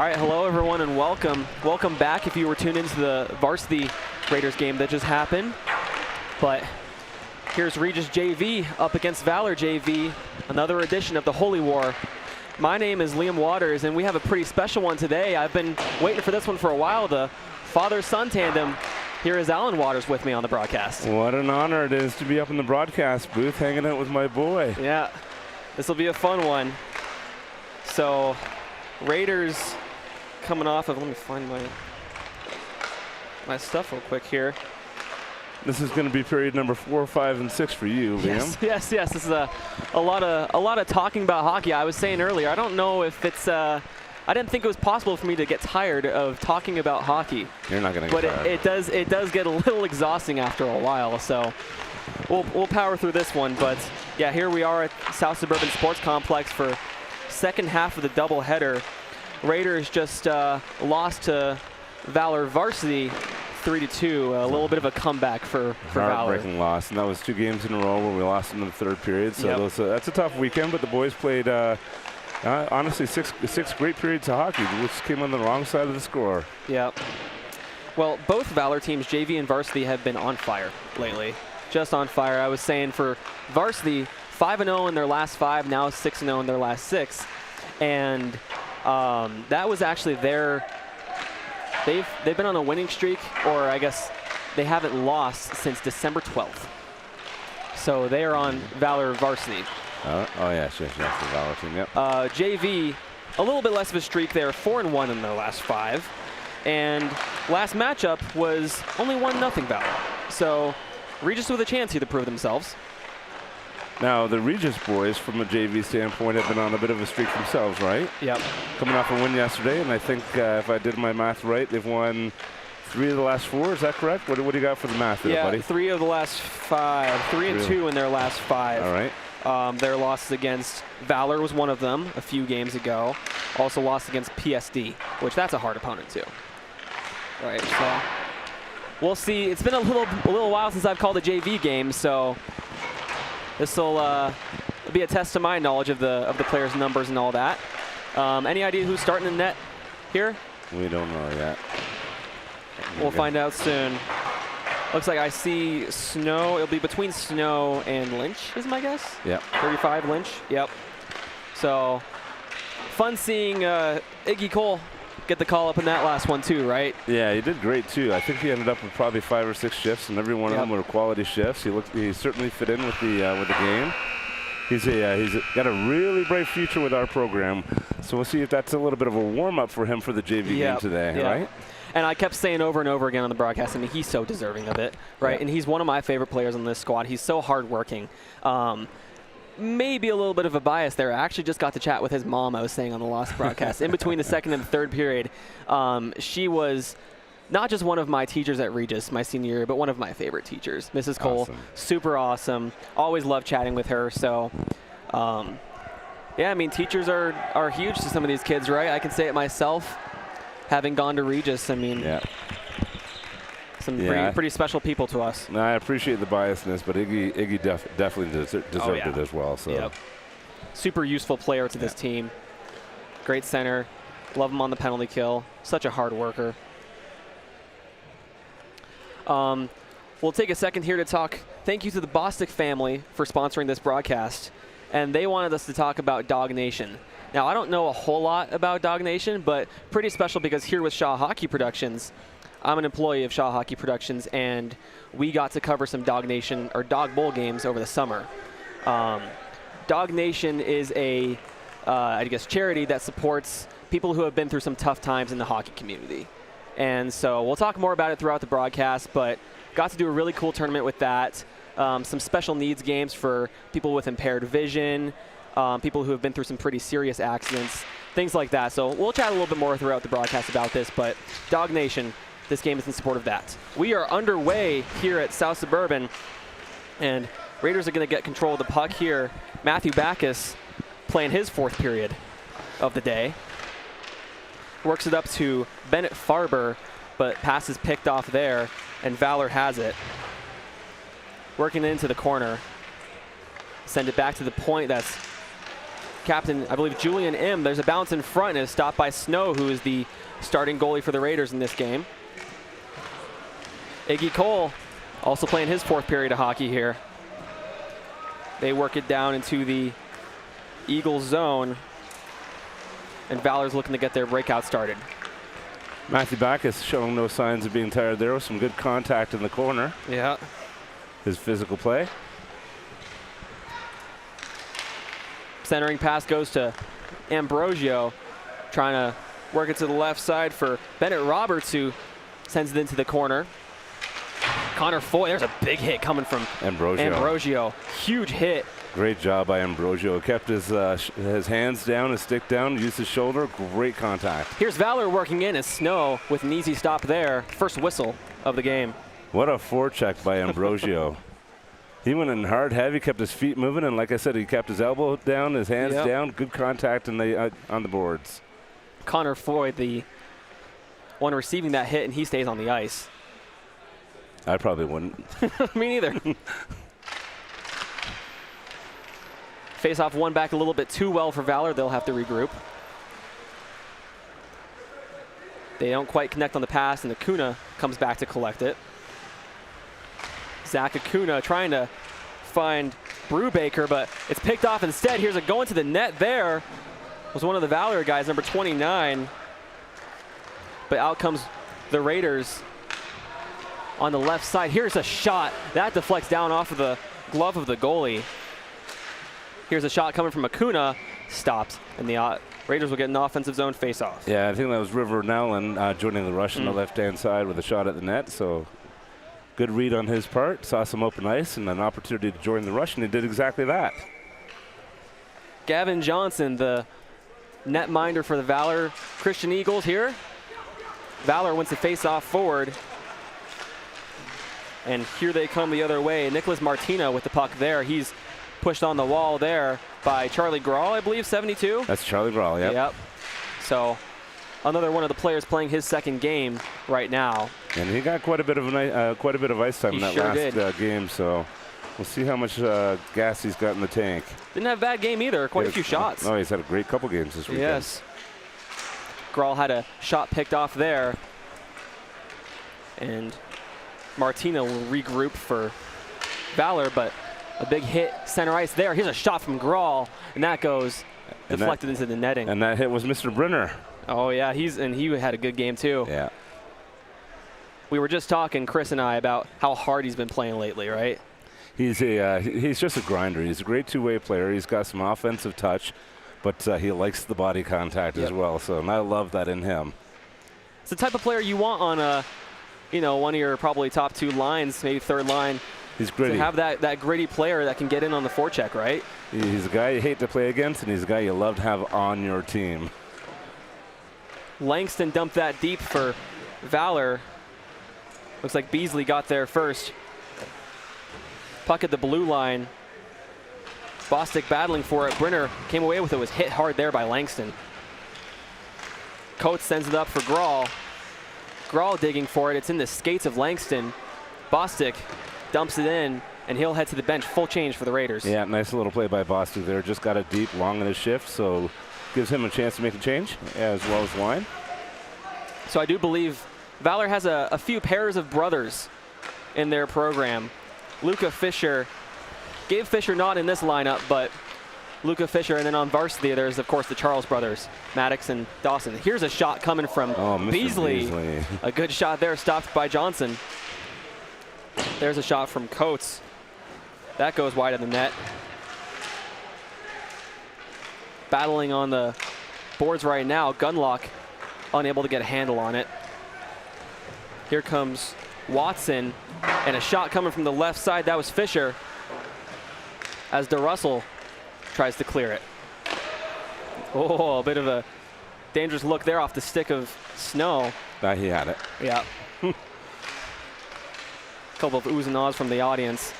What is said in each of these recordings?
right, hello everyone and welcome. Welcome back if you were tuned into the varsity Raiders game that just happened. But here's Regis JV up against Valor JV, another edition of the Holy War. My name is Liam Waters and we have a pretty special one today. I've been waiting for this one for a while, the father-son tandem. Here is Alan Waters with me on the broadcast. What an honor it is to be up in the broadcast booth hanging out with my boy. Yeah, this will be a fun one. So, Raiders coming off of, let me find my stuff real quick here. This is going to be period number 4, 5, and 6 for you, Liam. Yes. This is a lot of talking about hockey. I was saying earlier, I don't know if it's, I didn't think it was possible for me to get tired of talking about hockey. You're not going to get tired. But it does get a little exhausting after a while. So we'll power through this one. But yeah, here we are at South Suburban Sports Complex for second half of the doubleheader. Raiders just lost to Valor Varsity 3-2. A little bit of a comeback for Valor. Heartbreaking loss, and that was 2 games in a row where we lost in the third period. So that's a tough weekend, but the boys played, honestly, six great periods of hockey, which came on the wrong side of the score. Yeah. Well, both Valor teams, JV and Varsity, have been on fire lately. Just on fire. I was saying for Varsity, 5-0 in their last 5, now 6-0 in their last 6. And that was actually they've been on a winning streak, or I guess they haven't lost since December 12th. So they are on Valor Varsity. Yes, the Valor team, yep. JV, a little bit less of a streak there, 4-1 in their last 5. And last matchup was only 1-0 Valor. So Regis with a chance here to prove themselves. Now, the Regis boys, from a JV standpoint, have been on a bit of a streak themselves, right? Yep. Coming off a win yesterday, and I think if I did my math right, they've won 3 of the last 4. Is that correct? What do you got for the math there, buddy? 3 of the last 5. 3 and 2 in their last 5. All right. Their losses against Valor was one of them a few games ago. Also lost against PSD, which that's a hard opponent too. All right, so we'll see. It's been a little while since I've called a JV game, so this will be a test of my knowledge of the players' numbers and all that. Any idea who's starting in net here? We don't know yet. We'll find out soon. Looks like I see Snow. It'll be between Snow and Lynch, is my guess. Yep. 35 Lynch. Yep. So fun seeing Iggy Cole get the call up in that last one too, right? Yeah, he did great too. I think he ended up with probably 5 or 6 shifts, and every one of them were quality shifts. He certainly fit in with the game. He's got a really bright future with our program. So we'll see if that's a little bit of a warm up for him for the JV game today, right? And I kept saying over and over again on the broadcast, I mean, he's so deserving of it, right? Yeah. And he's one of my favorite players on this squad. He's so hardworking. Maybe a little bit of a bias there. I actually just got to chat with his mom, I was saying on the last broadcast. In between the second and the third period, she was not just one of my teachers at Regis my senior year, but one of my favorite teachers. Mrs. Cole, super awesome. Always love chatting with her. So, yeah, I mean, teachers are huge to some of these kids, right? I can say it myself, having gone to Regis. I mean, some pretty special people to us. No, I appreciate the biasness, but Iggy definitely deserved it as well. So, super useful player to this team. Great center. Love him on the penalty kill. Such a hard worker. We'll take a second here to talk. Thank you to the Bostic family for sponsoring this broadcast. And they wanted us to talk about Dog Nation. Now, I don't know a whole lot about Dog Nation, but pretty special because here with Shaw Hockey Productions, I'm an employee of Shaw Hockey Productions, and we got to cover some Dog Nation or Dog Bowl games over the summer. Dog Nation is a, I guess, charity that supports people who have been through some tough times in the hockey community. And so we'll talk more about it throughout the broadcast, but got to do a really cool tournament with that. Some special needs games for people with impaired vision, people who have been through some pretty serious accidents, things like that. So we'll chat a little bit more throughout the broadcast about this, but Dog Nation, this game is in support of that. We are underway here at South Suburban, and Raiders are going to get control of the puck here. Matthew Backus playing his 4th period of the day. Works it up to Bennett Farber, but pass is picked off there, and Valor has it. Working into the corner. Send it back to the point. That's captain, I believe, Julian M. There's a bounce in front and is stopped by Snow, who is the starting goalie for the Raiders in this game. Iggy Cole also playing his 4th period of hockey here. They work it down into the Eagles zone, and Valor's looking to get their breakout started. Matthew Backus showing no signs of being tired there with some good contact in the corner. Yeah. His physical play. Centering pass goes to Ambrosio, trying to work it to the left side for Bennett Roberts, who sends it into the corner. Connor Foy, there's a big hit coming from Ambrosio. Huge hit. Great job by Ambrosio. Kept his hands down, his stick down, used his shoulder. Great contact. Here's Valor working in as Snow with an easy stop there. First whistle of the game. What a forecheck by Ambrosio. He went in hard, heavy, kept his feet moving, and like I said, he kept his elbow down, his hands down. Good contact on the boards. Connor Foy, the one receiving that hit, and he stays on the ice. I probably wouldn't. Me neither. Face-off one back a little bit too well for Valor. They'll have to regroup. They don't quite connect on the pass, and Acuna comes back to collect it. Zach Acuna trying to find Brubaker, but it's picked off instead. Here's a going to the net there. Was one of the Valor guys, number 29. But out comes the Raiders on the left side. Here's a shot. That deflects down off of the glove of the goalie. Here's a shot coming from Acuna. Stops. And the Raiders will get an offensive zone face-off. Yeah, I think that was River Nowlin joining the rush on the left-hand side with a shot at the net. So good read on his part. Saw some open ice and an opportunity to join the rush, and he did exactly that. Gavin Johnson, the netminder for the Valor Christian Eagles here. Valor wins the face-off forward. And here they come the other way. Nicholas Martino with the puck there. He's pushed on the wall there by Charlie Grawl, I believe, 72. That's Charlie Grawl, yep. Yep. So another one of the players playing his 2nd game right now. And he got quite a bit of ice time in that last game. So we'll see how much gas he's got in the tank. Didn't have a bad game either. Quite a few shots. Oh, he's had a great couple games this weekend. Yes. Grawl had a shot picked off there. And Martina will regroup for Valor, but a big hit center ice there. Here's a shot from Grawl, and that goes deflected into the netting. And that hit was Mr. Brenner. Oh yeah, he had a good game too. Yeah. We were just talking, Chris and I, about how hard he's been playing lately, right? He's just a grinder. He's a great two-way player. He's got some offensive touch, but he likes the body contact as well. So, and I love that in him. It's the type of player you want on one of your probably top 2 lines, maybe 3rd line. He's gritty. To have that gritty player that can get in on the forecheck, right? He's a guy you hate to play against, and he's a guy you love to have on your team. Langston dumped that deep for Valor. Looks like Beasley got there first. Puck at the blue line. Bostic battling for it. Brenner came away with it. Was hit hard there by Langston. Coates sends it up for Grawl. Grawl digging for it. It's in the skates of Langston. Bostic dumps it in, and he'll head to the bench. Full change for the Raiders. Yeah, nice little play by Bostic there. Just got it deep, long in his shift, so gives him a chance to make a change, as well as line. So I do believe Valor has a few pairs of brothers in their program. Luca Fisher, Gabe Fisher not in this lineup, but Luca Fisher, and then on varsity there's, of course, the Charles brothers, Maddox and Dawson. Here's a shot coming from Beasley. A good shot there, stopped by Johnson. There's a shot from Coates. That goes wide of the net. Battling on the boards right now. Gunlock unable to get a handle on it. Here comes Watson, and a shot coming from the left side. That was Fisher as DeRussell tries to clear it. Oh, a bit of a dangerous look there off the stick of Snow. He had it. Yeah. Couple of oohs and ahs from the audience.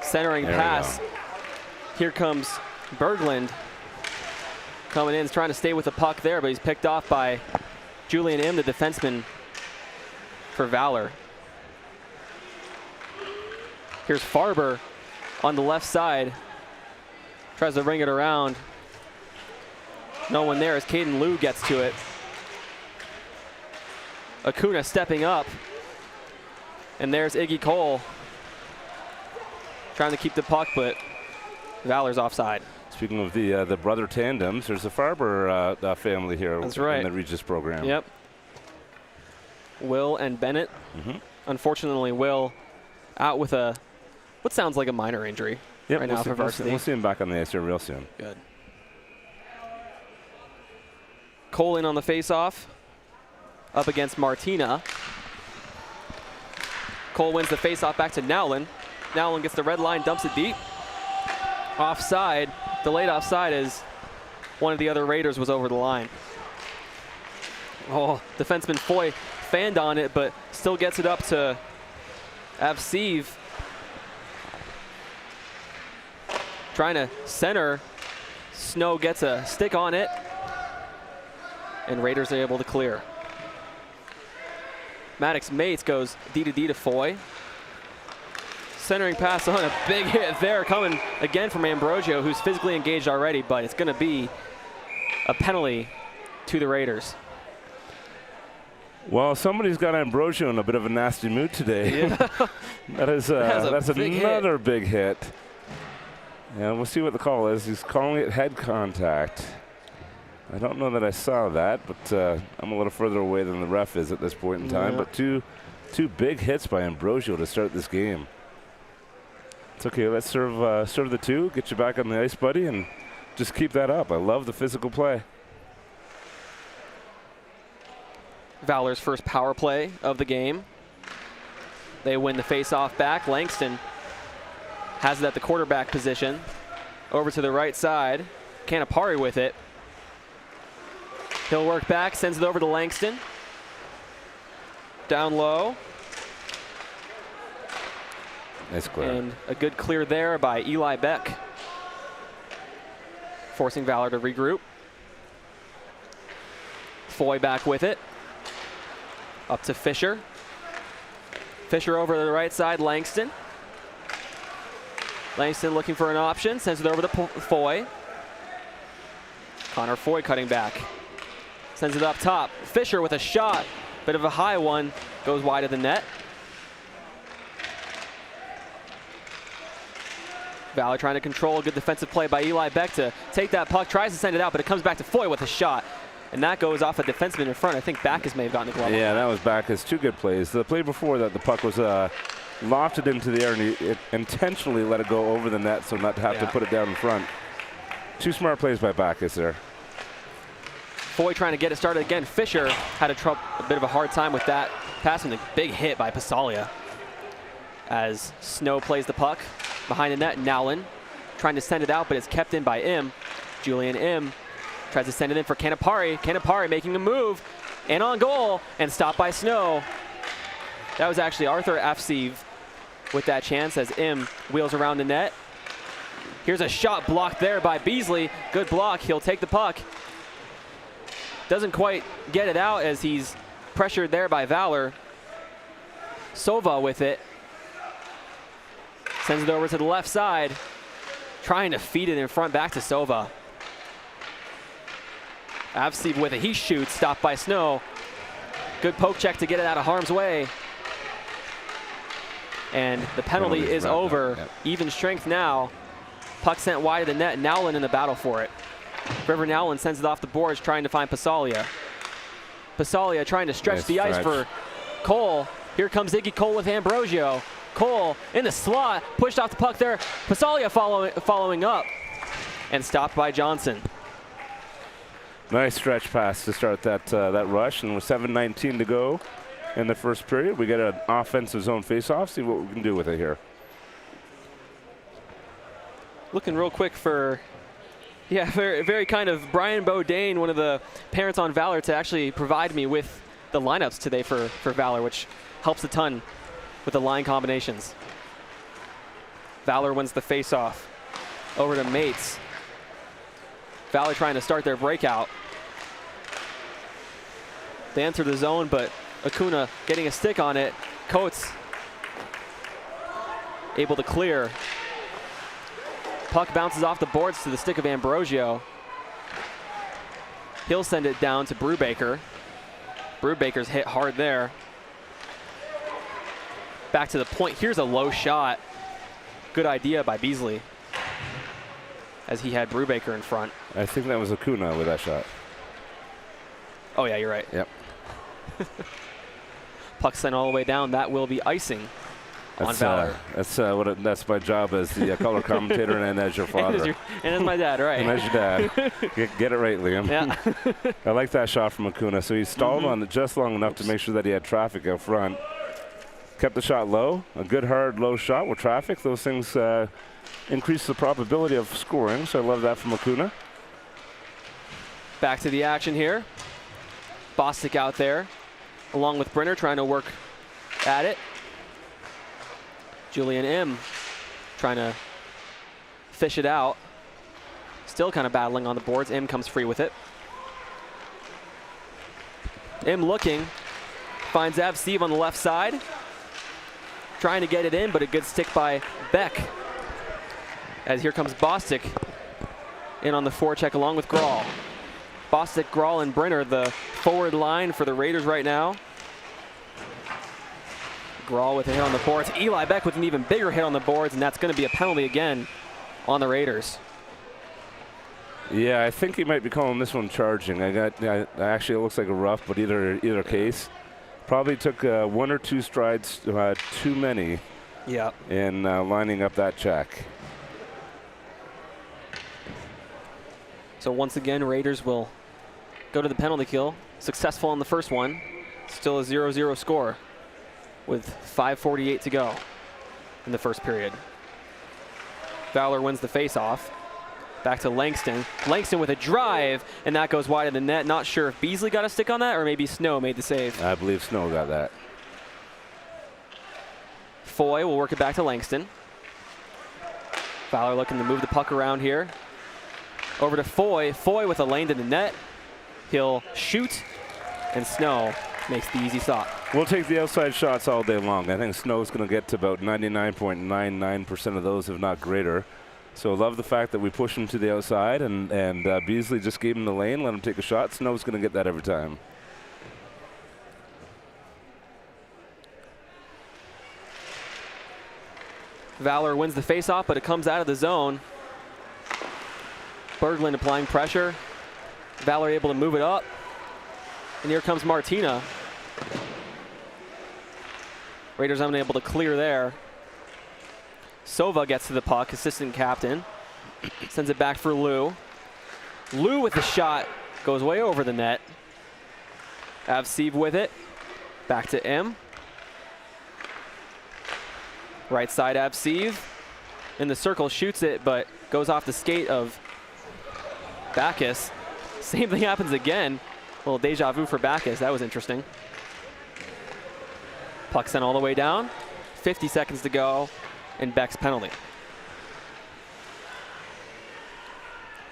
Centering pass. Here comes Berglund. Coming in, he's trying to stay with the puck there, but he's picked off by Julian M., the defenseman for Valor. Here's Farber on the left side, Tries to ring it around. No one there as Caden Liu gets to it. Acuna stepping up. And there's Iggy Cole trying to keep the puck, but Valor's offside. Speaking of the brother tandems, there's a Farber family here. That's right. In the Regis program. Yep. Will and Bennett. Unfortunately, Will out with what sounds like a minor injury right now for varsity. We'll see him back on the ice here real soon. Good. Cole in on the face-off, up against Martina. Cole wins the face-off back to Nowlin. Nowlin gets the red line, dumps it deep. Offside, delayed offside as one of the other Raiders was over the line. Oh, defenseman Foy fanned on it, but still gets it up to Avseev. Trying to center. Snow gets a stick on it, and Raiders are able to clear. Maddox Mates goes D-to-D to Foy. Centering pass on, a big hit there coming again from Ambrosio, who's physically engaged already, but it's going to be a penalty to the Raiders. Well, somebody's got Ambrosio in a bit of a nasty mood today. Yeah. that's another big hit. Yeah, we'll see what the call is. He's calling it head contact. I don't know that I saw that, but I'm a little further away than the ref is at this point in time. But two big hits by Ambrosio to start this game. It's okay. Let's serve the two. Get you back on the ice, buddy, and just keep that up. I love the physical play. Valor's first power play of the game. They win the face-off back. Langston has it at the quarterback position. Over to the right side. Canapari with it. He'll work back, sends it over to Langston. Down low. Nice clear. And a good clear there by Eli Beck, forcing Valor to regroup. Foy back with it. Up to Fisher. Fisher over to the right side, Langston. Langston looking for an option, sends it over to Foy. Connor Foy cutting back. Sends it up top. Fisher with a shot. Bit of a high one. Goes wide of the net. Valor trying to control a good defensive play by Eli Beck to take that puck. Tries to send it out, but it comes back to Foy with a shot. And that goes off a defenseman in front. I think Backus may have gotten the glove. Yeah, that was Backus. Two good plays. The play before that, the puck was lofted into the air, and he intentionally let it go over the net so not to have to put it down in front. Two smart plays by Backus there. Foy trying to get it started again. Fisher had a bit of a hard time with that pass, and a big hit by Pasalia. As Snow plays the puck behind the net, Nowlin trying to send it out, but it's kept in by Im. Julian Im tries to send it in for Canapari. Canapari making a move, and on goal, and stopped by Snow. That was actually Arthur Avseev with that chance as Im wheels around the net. Here's a shot blocked there by Beasley. Good block. He'll take the puck. Doesn't quite get it out as he's pressured there by Valor. Sova with it. Sends it over to the left side. Trying to feed it in front back to Sova. Avseev with it. He shoots. Stopped by Snow. Good poke check to get it out of harm's way. And the penalty is over. Yep. Even strength now. Puck sent wide of the net. Nowlin in the battle for it. River Nowlin sends it off the boards, trying to find Pasalia. Pasalia trying to stretch the ice for Cole. Here comes Iggy Cole with Ambrosio. Cole in the slot, pushed off the puck there. Pasalia following up, and stopped by Johnson. Nice stretch pass to start that rush, and with 7:19 to go in the first period, we get an offensive zone faceoff. See what we can do with it here. Looking real quick for, very, very kind of Brian Bodane, one of the parents on Valor, to actually provide me with the lineups today for Valor, which helps a ton with the line combinations. Valor wins the faceoff. Over to Mates. Valor trying to start their breakout. They enter the zone, but Acuna getting a stick on it. Coates able to clear. Puck bounces off the boards to the stick of Ambrosio. He'll send it down to Brubaker. Brubaker's hit hard there. Back to the point. Here's a low shot. Good idea by Beasley, as he had Brubaker in front. I think that was Acuna with that shot. Oh, yeah, you're right. Yep. Puck sent all the way down. That will be icing on Valor. That's my job as the color commentator and as your father. and as my dad, right. And as your dad. Get it right, Liam. Yeah. I like that shot from Acuna. So he stalled on it just long enough to make sure that he had traffic out front. Kept the shot low. A good, hard, low shot with traffic. Those things increase the probability of scoring. So I love that from Acuna. Back to the action here. Bostic out there, along with Brenner, trying to work at it. Julian M trying to fish it out. Still kind of battling on the boards. M comes free with it. M looking, finds Avseev on the left side. Trying to get it in, but a good stick by Beck. As here comes Bostic in on the forecheck along with Grawl. Bostic, Grawl, and Brenner, the forward line for the Raiders right now. Grawl with a hit on the boards. Eli Beck with an even bigger hit on the boards, and that's going to be a penalty again on the Raiders. Yeah, I think he might be calling this one charging. Actually, it looks like a rough, but either case. Probably took 1 or 2 strides too many in lining up that check. So once again, Raiders will go to the penalty kill. Successful on the first one. Still a 0-0 score with 5:48 to go in the first period. Valor wins the face-off. Back to Langston. Langston with a drive, and that goes wide of the net. Not sure if Beasley got a stick on that or maybe Snow made the save. I believe Snow got that. Foy will work it back to Langston. Valor looking to move the puck around here. Over to Foy. Foy with a lane to the net. He'll shoot, and Snow makes the easy stop. We'll take the outside shots all day long. I think Snow's going to get to about 99.99% of those, if not greater. So love the fact that we push him to the outside, and Beasley just gave him the lane, let him take a shot. Snow's going to get that every time. Valor wins the faceoff, but it comes out of the zone. Berglund applying pressure. Valor able to move it up. And here comes Martina. Raiders unable to clear there. Sova gets to the puck, assistant captain. Sends it back for Lou. Lou with the shot, goes way over the net. Avseev with it. Back to M. Right side Avseev. In the circle, shoots it, but goes off the skate of Backus. Same thing happens again. A little deja vu for Backus. That was interesting. Puck sent all the way down. 50 seconds to go, and Beck's penalty.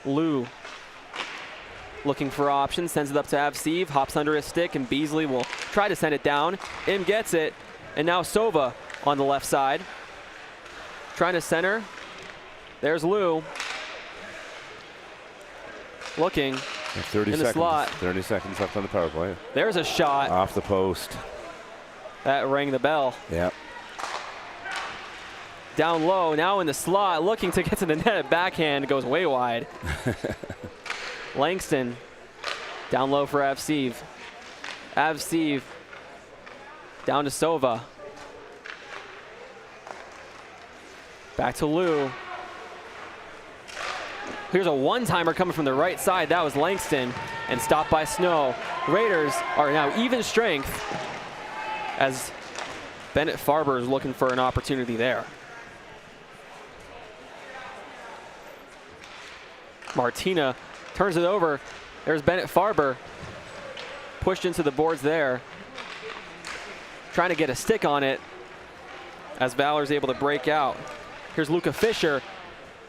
Lou looking for options, sends it up to Avseev, hops under his stick, and Beasley will try to send it down. Im gets it, and now Sova on the left side. Trying to center. There's Lou. Looking 30 in the seconds, slot. 30 seconds left on the power play. There's a shot. Off the post. That rang the bell. Yep. Down low, now in the slot, looking to get to the net. Backhand goes way wide. Langston down low for Avseev. Avseev down to Sova. Back to Lou. Here's a one-timer coming from the right side. That was Langston, and stopped by Snow. Raiders are now even strength as Bennett Farber is looking for an opportunity there. Martina turns it over. There's Bennett Farber. Pushed into the boards there. Trying to get a stick on it as Valor's able to break out. Here's Luca Fisher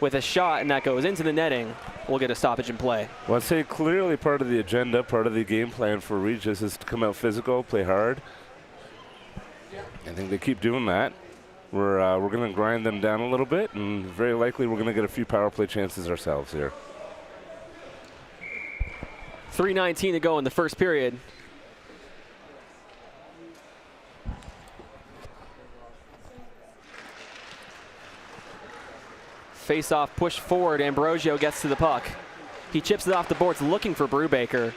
with a shot, and that goes into the netting. We'll get a stoppage in play. Well, I'd say clearly part of the agenda, part of the game plan for Regis is to come out physical, play hard. I think they keep doing that. we're going to grind them down a little bit, and very likely we're going to get a few power play chances ourselves here. 3:19 to go in the first period. Face-off push forward. Ambrosio gets to the puck. He chips it off the boards looking for Brubaker.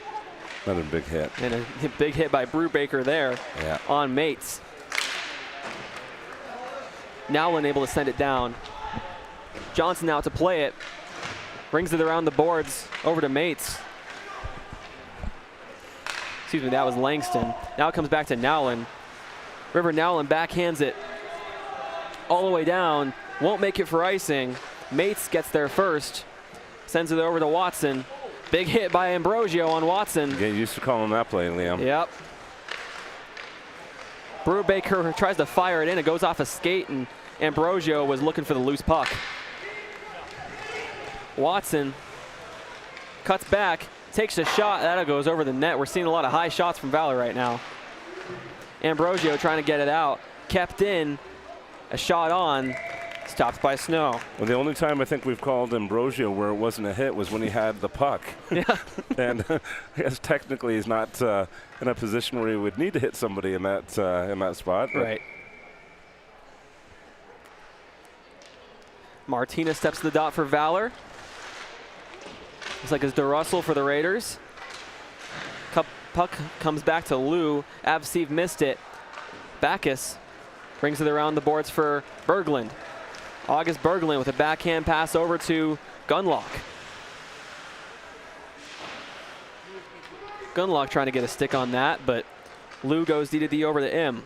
Another big hit. And a big hit by Brubaker there on Mates. Nowlin able to send it down. Johnson out to play it. Brings it around the boards over to Mates. Excuse me, that was Langston. Now it comes back to Nowlin. River Nowlin backhands it all the way down. Won't make it for icing. Mates gets there first. Sends it over to Watson. Big hit by Ambrosio on Watson. Get used to calling that play, Liam. Yep. Brubaker tries to fire it in. It goes off a skate, and Ambrosio was looking for the loose puck. Watson cuts back, takes a shot. That goes over the net. We're seeing a lot of high shots from Valor right now. Ambrosio trying to get it out. Kept in. A shot on. Stopped by Snow. Well, the only time I think we've called Ambrosio where it wasn't a hit was when he had the puck. Yeah. And I guess technically he's not in a position where he would need to hit somebody in that spot. Right. Martinez steps to the dot for Valor. Looks like it's DeRussell for the Raiders. Puck comes back to Lou. Avseev missed it. Backus brings it around the boards for Berglund. August Berglund with a backhand pass over to Gunlock. Gunlock trying to get a stick on that, but Lou goes D-to-D over to M.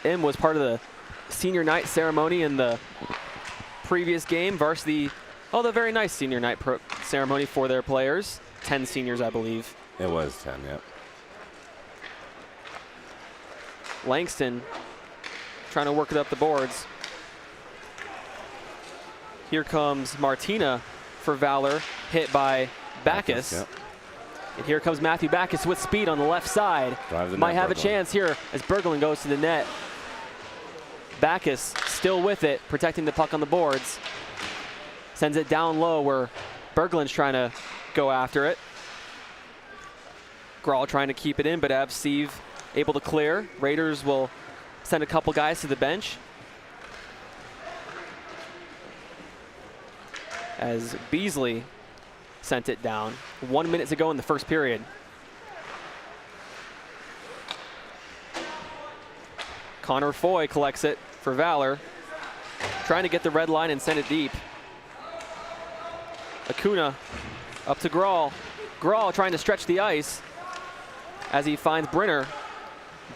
M was part of the senior night ceremony in the previous game. Varsity, the very nice senior night ceremony for their players. 10 seniors, I believe. It was 10, yep. Langston trying to work it up the boards. Here comes Martina for Valor, hit by Backus. Yep. And here comes Matthew Backus with speed on the left side. Might have a chance here as Berglund goes to the net. Backus still with it, protecting the puck on the boards. Sends it down low where Berglund's trying to go after it. Grawl trying to keep it in, but Avseev able to clear. Raiders will send a couple guys to the bench. As Beasley sent it down. 1 minute to go in the first period. Connor Foy collects it for Valor. Trying to get the red line and send it deep. Acuna up to Grawl. Grawl trying to stretch the ice as he finds Brenner.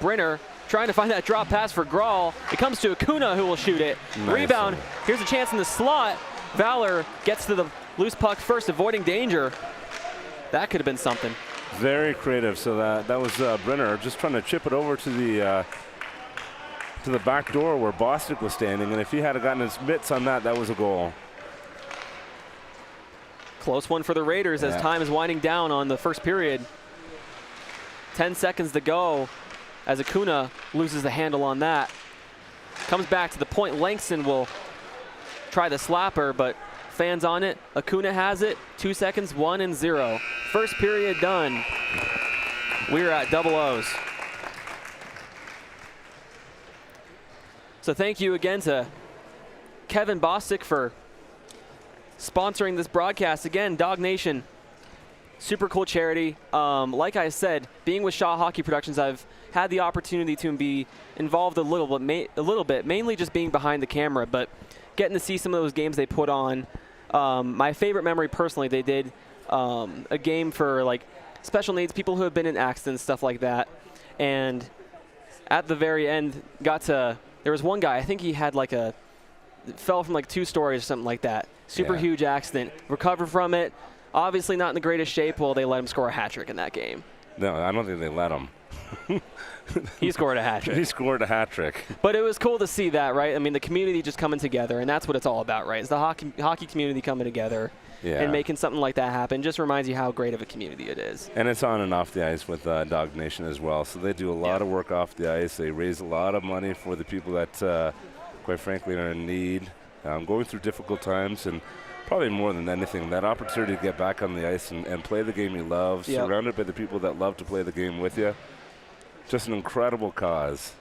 Brenner trying to find that drop pass for Grawl. It comes to Acuna, who will shoot it. Nice. Rebound. Here's a chance in the slot. Valor gets to the loose puck first, avoiding danger. That could have been something. Very creative. So that was Brenner just trying to chip it over to the back door where Bostic was standing, and if he had gotten his mitts on that, that was a goal. Close one for the Raiders as time is winding down on the first period. 10 seconds to go as Acuna loses the handle on that. Comes back to the point. Langston will try the slapper, but fans on it. Acuna has it. 2 seconds, 1-0. First period done. We're at double O's. So thank you again to Kevin Bostic for sponsoring this broadcast. Again, Dog Nation, super cool charity. Like I said, being with Shaw Hockey Productions, I've had the opportunity to be involved a little bit, mainly just being behind the camera, but getting to see some of those games they put on. My favorite memory personally, they did a game for like special needs, people who have been in accidents, stuff like that. And at the very end, there was one guy, I think he had fell from like 2 stories or something like that. Super huge accident. Recovered from it. Obviously not in the greatest shape. Well, they let him score a hat trick in that game. No, I don't think they let him. He scored a hat trick. He scored a hat trick. But it was cool to see that, right? I mean, the community just coming together, and that's what it's all about, right? It's the hockey community coming together and making something like that happen. Just reminds you how great of a community it is. And it's on and off the ice with Dog Nation as well. So they do a lot of work off the ice. They raise a lot of money for the people that, quite frankly, are in need, going through difficult times, and probably more than anything, that opportunity to get back on the ice and play the game you love, surrounded by the people that love to play the game with you. Just an incredible cause.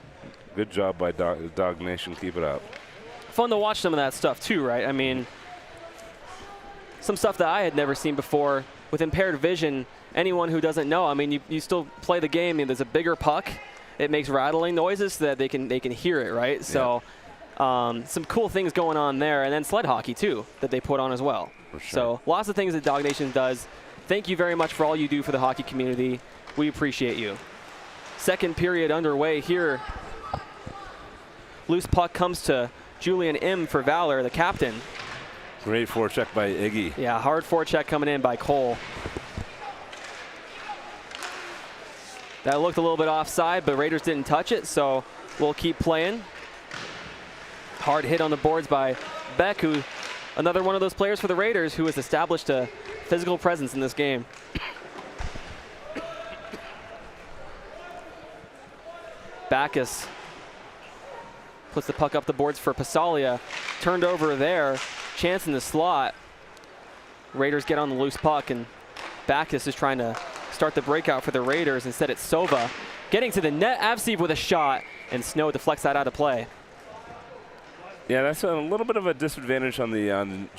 Good job by Dog Nation. Keep it up. Fun to watch some of that stuff too, right? I mean, some stuff that I had never seen before. With impaired vision, anyone who doesn't know, I mean, you still play the game, and there's a bigger puck. It makes rattling noises so that they can hear it, right? So some cool things going on there. And then sled hockey too that they put on as well. For sure. So lots of things that Dog Nation does. Thank you very much for all you do for the hockey community. We appreciate you. Second period underway here. Loose puck comes to Julian M. for Valor, the captain. Great forecheck by Iggy. Yeah, hard forecheck coming in by Cole. That looked a little bit offside, but Raiders didn't touch it, so we'll keep playing. Hard hit on the boards by Beck, who another one of those players for the Raiders who has established a physical presence in this game. Backus puts the puck up the boards for Pasalia. Turned over there. Chance in the slot. Raiders get on the loose puck, and Backus is trying to start the breakout for the Raiders. Instead, it's Sova getting to the net. Avseev with a shot, and Snow deflects that out of play. Yeah, that's a little bit of a disadvantage on the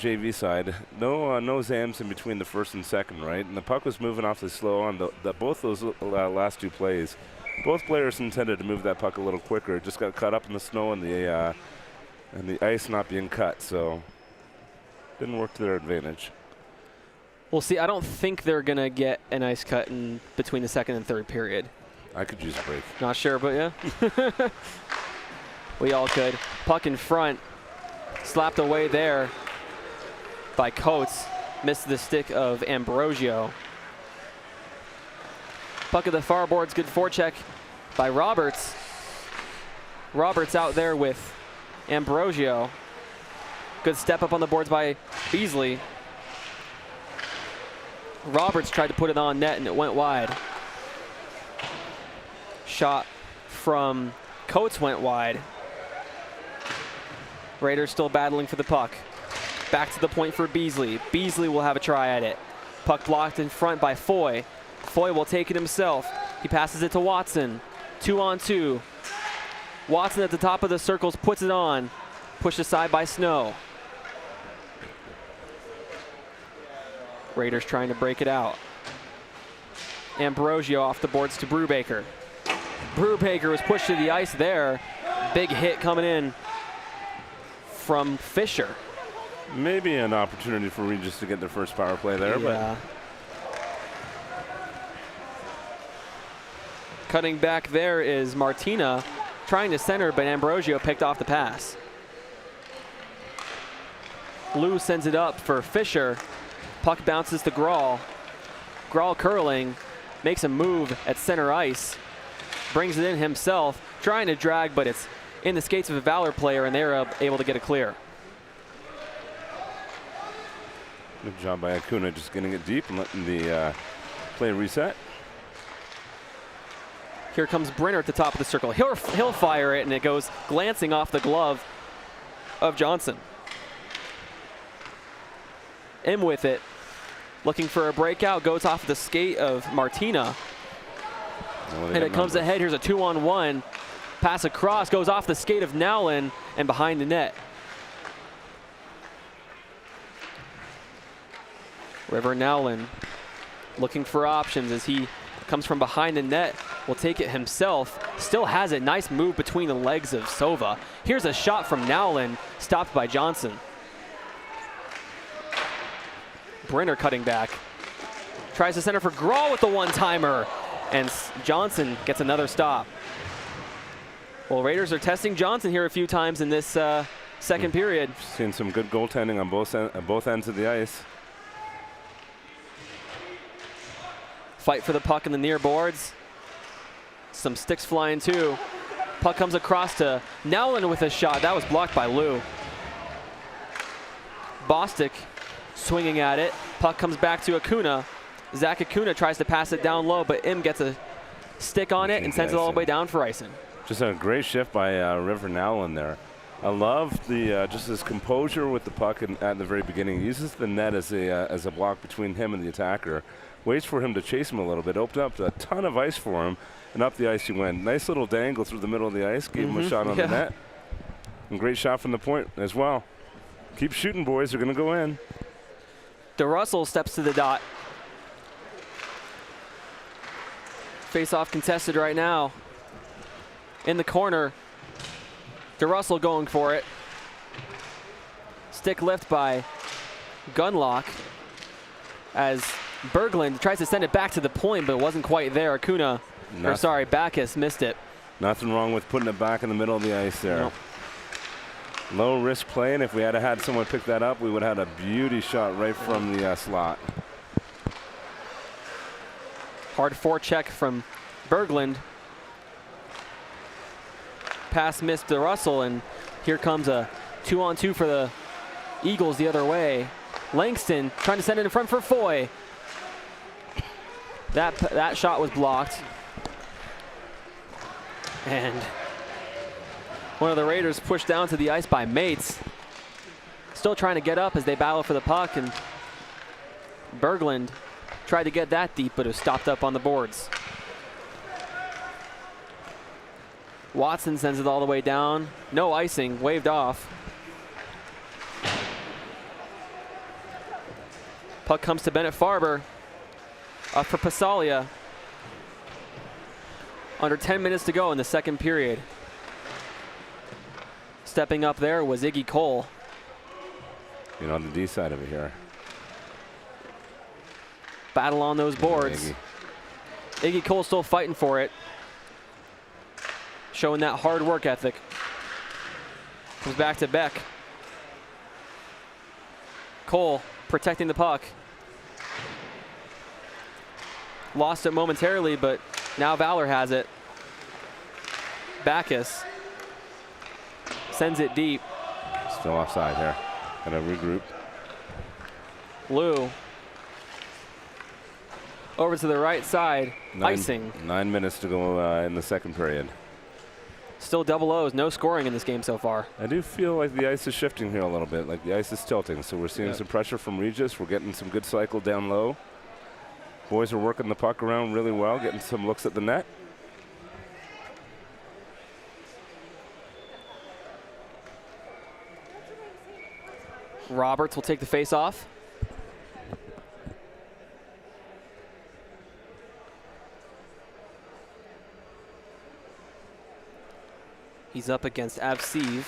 JV side. No Zams in between the first and second, right? And the puck was moving awfully slow on both those last two plays. Both players intended to move that puck a little quicker. It just got caught up in the snow and the ice not being cut, so didn't work to their advantage. We'll see. I don't think they're going to get an ice cut in between the second and third period. I could use a break. Not sure, but yeah. We all could. Puck in front. Slapped away there by Coates. Missed the stick of Ambrosio. Puck at the far boards. Good forecheck by Roberts. Roberts out there with Ambrosio. Good step up on the boards by Beasley. Roberts tried to put it on net, and it went wide. Shot from Coates went wide. Raiders still battling for the puck. Back to the point for Beasley. Beasley will have a try at it. Puck blocked in front by Foy. Foy will take it himself. He passes it to Watson. 2-on-2. Watson at the top of the circles puts it on. Pushed aside by Snow. Raiders trying to break it out. Ambrosio off the boards to Brubaker. Brubaker was pushed to the ice there. Big hit coming in from Fisher. Maybe an opportunity for Regis to get their first power play there. Yeah. Cutting back there is Martina trying to center, but Ambrosio picked off the pass. Lou sends it up for Fisher. Puck bounces to Grawl. Grawl curling, makes a move at center ice. Brings it in himself, trying to drag, but it's in the skates of a Valor player, and they're able to get it clear. Good job by Acuna, just getting it deep and letting the play reset. Here comes Brenner at the top of the circle. He'll fire it, and it goes glancing off the glove of Johnson. In with it, looking for a breakout, goes off the skate of Martina. And it comes ahead. Here's a 2-on-1. Pass across, goes off the skate of Nowlin and behind the net. River Nowlin looking for options as he comes from behind the net. Will take it himself. Still has it. Nice move between the legs of Sova. Here's a shot from Nowlin, stopped by Johnson. Brenner cutting back. Tries to center for Grawl with the one-timer. And Johnson gets another stop. Well, Raiders are testing Johnson here a few times in this second period. Seen some good goaltending on both ends of the ice. Fight for the puck in the near boards. Some sticks flying too. Puck comes across to Nowlin with a shot. That was blocked by Lou. Bostic swinging at it. Puck comes back to Acuna. Zach Acuna tries to pass it down low, but Im gets a stick on it and sends it all the way down for icing. Just a great shift by River Nowlin there. I love the just his composure with the puck at the very beginning. He uses the net as a block between him and the attacker. Waits for him to chase him a little bit. Opened up a ton of ice for him, and up the ice he went. Nice little dangle through the middle of the ice. Gave him a shot on the net. And great shot from the point as well. Keep shooting, boys. They're going to go in. DeRussell steps to the dot. Face-off contested right now. In the corner. DeRussell going for it. Stick lift by Gunlock as Berglund tries to send it back to the point, but it wasn't quite there. Acuna, or sorry, Backus missed it. Nothing wrong with putting it back in the middle of the ice there. Nope. Low risk play, and if we had had someone pick that up, we would have had a beauty shot right from the slot. Hard forecheck from Berglund. Pass missed to Russell, and here comes a 2-on-2 for the Eagles the other way. Langston trying to send it in front for Foy. That shot was blocked. And one of the Raiders pushed down to the ice by Mates. Still trying to get up as they battle for the puck, and Berglund tried to get that deep, but it was stopped up on the boards. Watson sends it all the way down. No icing, waved off. Puck comes to Bennett Farber. Up for Pasalia. Under 10 minutes to go in the second period. Stepping up there was Iggy Cole. On the D side of it here. Battle on those boards. Iggy Cole still fighting for it. Showing that hard work ethic. Comes back to Beck. Cole protecting the puck. Lost it momentarily, but now Valor has it. Backus sends it deep. Still offside here. Gotta regroup. Lou over to the right side. Icing. 9 minutes to go in the second period. Still double O's, no scoring in this game so far. I do feel like the ice is shifting here a little bit, like the ice is tilting. So we're seeing some pressure from Regis. We're getting some good cycle down low. Boys are working the puck around really well, getting some looks at the net. Roberts will take the face off. He's up against Avseev.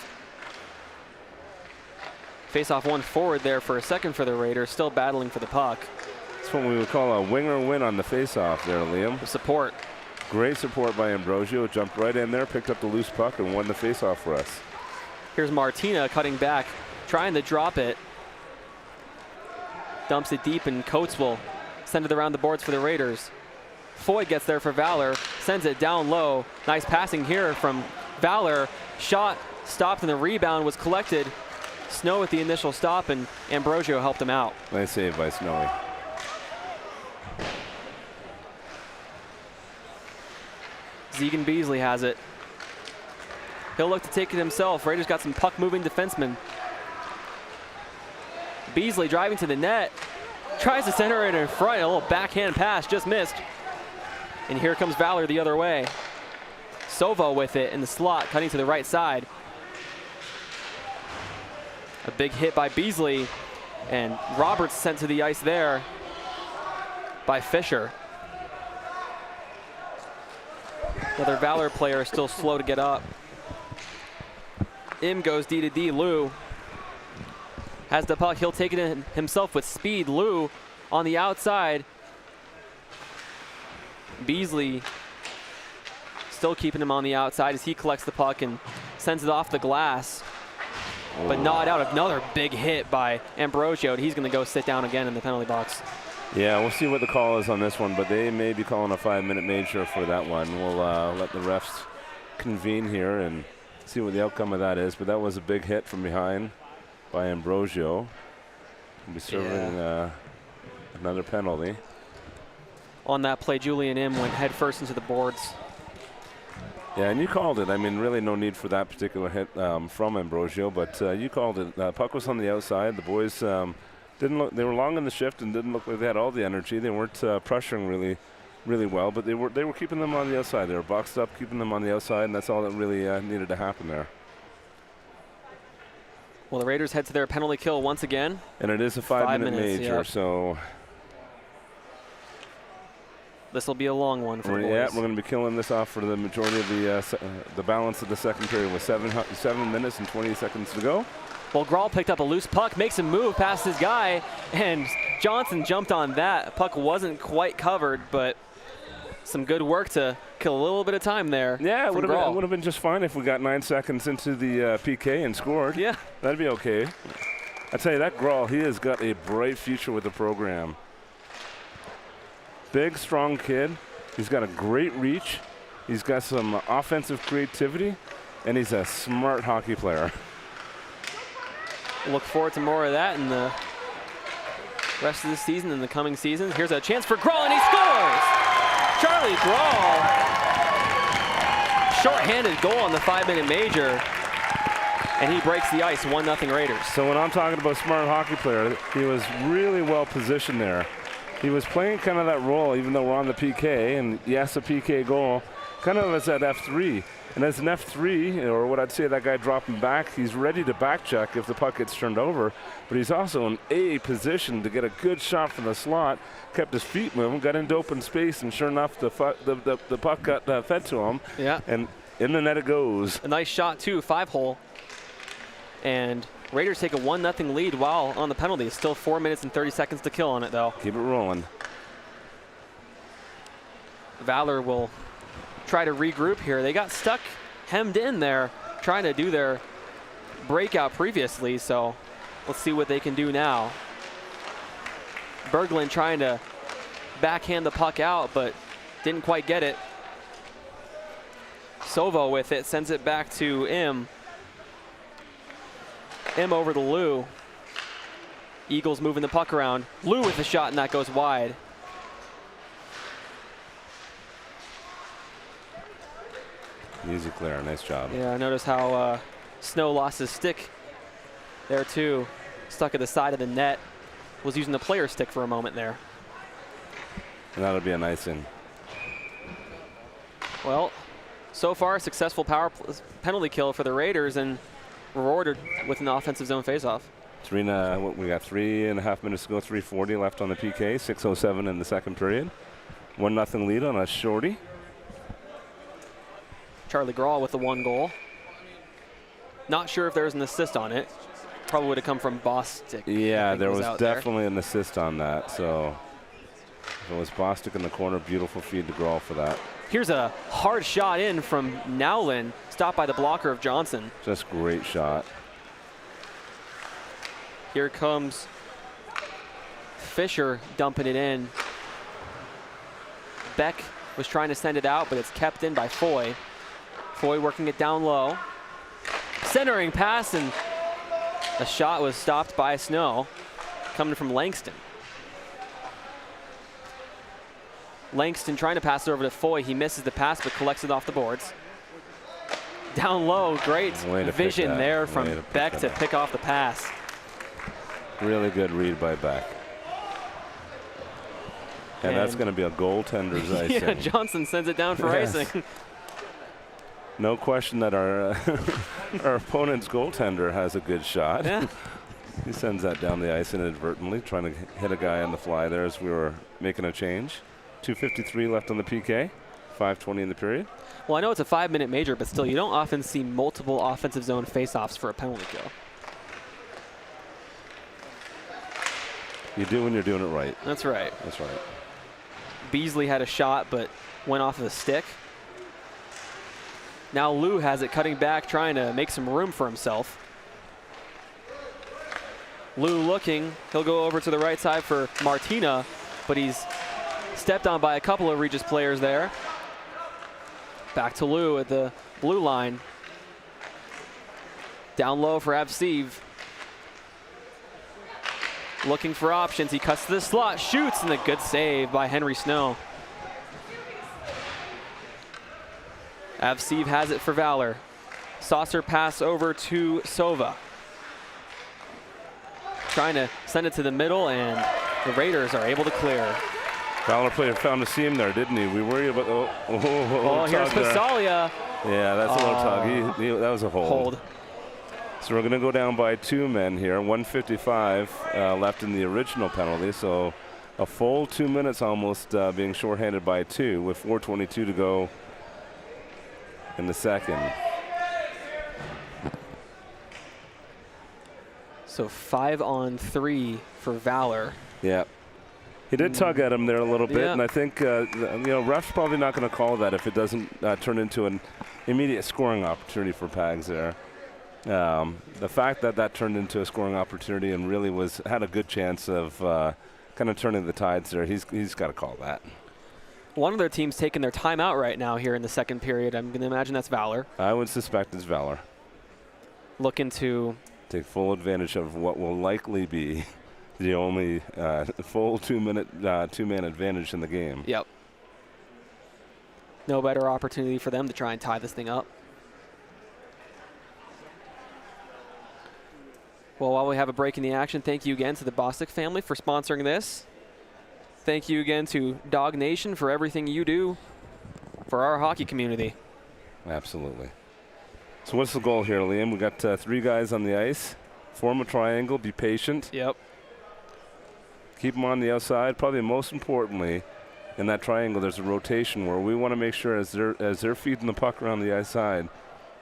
Face-off one forward there for a second for the Raiders, still battling for the puck. That's what we would call a winger win on the face-off there, Liam. The support. Great support by Ambrosio. Jumped right in there, picked up the loose puck, and won the face-off for us. Here's Martina cutting back, trying to drop it. Dumps it deep, and Coates will send it around the boards for the Raiders. Foy gets there for Valor, sends it down low. Nice passing here from Valor. Shot stopped, and the rebound was collected. Snow with the initial stop, and Ambrosio helped him out. Nice save by Snowy. Zegan Beasley has it. He'll look to take it himself. Raiders got some puck-moving defensemen. Beasley driving to the net. Tries to center it in front. A little backhand pass, just missed. And here comes Valor the other way. Sovo with it in the slot, cutting to the right side. A big hit by Beasley. And Roberts sent to the ice there by Fisher. Another Valor player still slow to get up. Im goes D to D. Lou has the puck. He'll take it in himself with speed. Lou on the outside. Beasley still keeping him on the outside as he collects the puck and sends it off the glass. But not out. Another big hit by Ambrosio. He's going to go sit down again in the penalty box. Yeah, we'll see what the call is on this one, but they may be calling a 5-minute major for that one. We'll let the refs convene here and see what the outcome of that is. But that was a big hit from behind by Ambrosio. He'll be serving another penalty. On that play, Julian Im went head first into the boards. Yeah, and you called it. I mean, really no need for that particular hit from Ambrosio, but you called it. Puck was on the outside. The boys didn't look. They were long in the shift and didn't look like they had all the energy. They weren't pressuring really well, but they were keeping them on the outside. They were boxed up, keeping them on the outside, and that's all that really needed to happen there. Well, the Raiders head to their penalty kill once again. And it is a 5-minute major, yep. So this will be a long one for the boys. Yeah, we're going to be killing this off for the majority of the balance of the second period with 7 minutes and 20 seconds to go. Well, Grawl picked up a loose puck, makes a move past his guy, and Johnson jumped on that. Puck wasn't quite covered, but some good work to kill a little bit of time there. Yeah, it would have been just fine if we got 9 seconds into the PK and scored. Yeah. That'd be okay. I tell you, that Grawl, he has got a bright future with the program. Big, strong kid. He's got a great reach. He's got some offensive creativity, and he's a smart hockey player. Look forward to more of that in the rest of the season and the coming seasons. Here's a chance for Grawl, and he scores! Charlie Grawl, short-handed goal on the 5-minute major, and he breaks the ice, 1-0 Raiders. So when I'm talking about smart hockey player, he was really well positioned there. He was playing kind of that role, even though we're on the PK, and yes, a PK goal, kind of as that F3. And as an F3, or what I'd say that guy dropping back, he's ready to back check if the puck gets turned over, but he's also in A position to get a good shot from the slot, kept his feet moving, got into open space, and sure enough, the puck got fed to him. Yeah. And in the net it goes. A nice shot, too, 5-hole. And Raiders take a 1-0 lead while on the penalty. Still 4 minutes and 30 seconds to kill on it, though. Keep it rolling. Valor will try to regroup here. They got stuck, hemmed in there, trying to do their breakout previously, so let's see what they can do now. Berglund trying to backhand the puck out, but didn't quite get it. Sovo with it, sends it back to Im. Im over to Lou. Eagles moving the puck around. Lou with the shot, and that goes wide. Easy clear, nice job. Yeah, notice how Snow lost his stick there too. Stuck at the side of the net. Was using the player stick for a moment there. And that'll be a nice in. Well, so far, successful penalty kill for the Raiders and rewarded with an offensive zone faceoff. We got 3.5 minutes to go, 3:40 left on the PK, 6:07 in the second period. 1-0 lead on a shorty. Charlie Grawl with the 1 goal. Not sure if there's an assist on it. Probably would have come from Bostic. Yeah, there was definitely an assist on that. So if it was Bostic in the corner, beautiful feed to Grawl for that. Here's a hard shot in from Nowlin, stopped by the blocker of Johnson. Just great shot. Here comes Fisher dumping it in. Beck was trying to send it out, but it's kept in by Foy. Foy working it down low. Centering pass, and the shot was stopped by Snow, coming from Langston. Langston trying to pass it over to Foy. He misses the pass, but collects it off the boards. Down low, great vision there from Beck to pick off the pass. Really good read by Beck. And that's going to be a goaltender's icing. Yeah, Johnson sends it down for icing. No question that our our opponent's goaltender has a good shot. Yeah. He sends that down the ice inadvertently, trying to hit a guy on the fly there as we were making a change. 2:53 left on the PK, 5:20 in the period. Well, I know it's a 5-minute major, but still, you don't often see multiple offensive zone faceoffs for a penalty kill. You do when you're doing it right. That's right. That's right. Beasley had a shot, but went off of the stick. Now Lou has it cutting back, trying to make some room for himself. Lou looking. He'll go over to the right side for Martina. but he's stepped on by a couple of Regis players there. Back to Lou at the blue line. Down low for Avseev. Looking for options. He cuts to the slot, shoots, and a good save by Henry Snow. Avseev has it for Valor. Saucer pass over to Sova. Trying to send it to the middle, and the Raiders are able to clear. Valor player found a seam there, didn't he? We worry about here's Pasalia. Yeah, that's a little tug. That was a hold. So we're going to go down by 2 men here. 1:55 left in the original penalty. So a full 2 minutes almost being shorthanded by 2 with 4:22 to go in the second. So 5-on-3 for Valor. Yeah. He did tug at him there a little bit, and I think ref's probably not going to call that if it doesn't turn into an immediate scoring opportunity for Pags there. The fact that that turned into a scoring opportunity and really had a good chance of kind of turning the tides there, he's got to call that. One of their teams taking their timeout right now here in the second period. I'm going to imagine that's Valor. I would suspect it's Valor. Looking to take full advantage of what will likely be the only full 2-minute two-man advantage in the game. Yep. No better opportunity for them to try and tie this thing up. Well, while we have a break in the action, thank you again to the Bostic family for sponsoring this. Thank you again to Dog Nation for everything you do for our hockey community. Absolutely. So what's the goal here, Liam? We got 3 guys on the ice. Form a triangle. Be patient. Yep. Keep them on the outside. Probably most importantly, in that triangle, there's a rotation where we want to make sure as they're feeding the puck around the outside,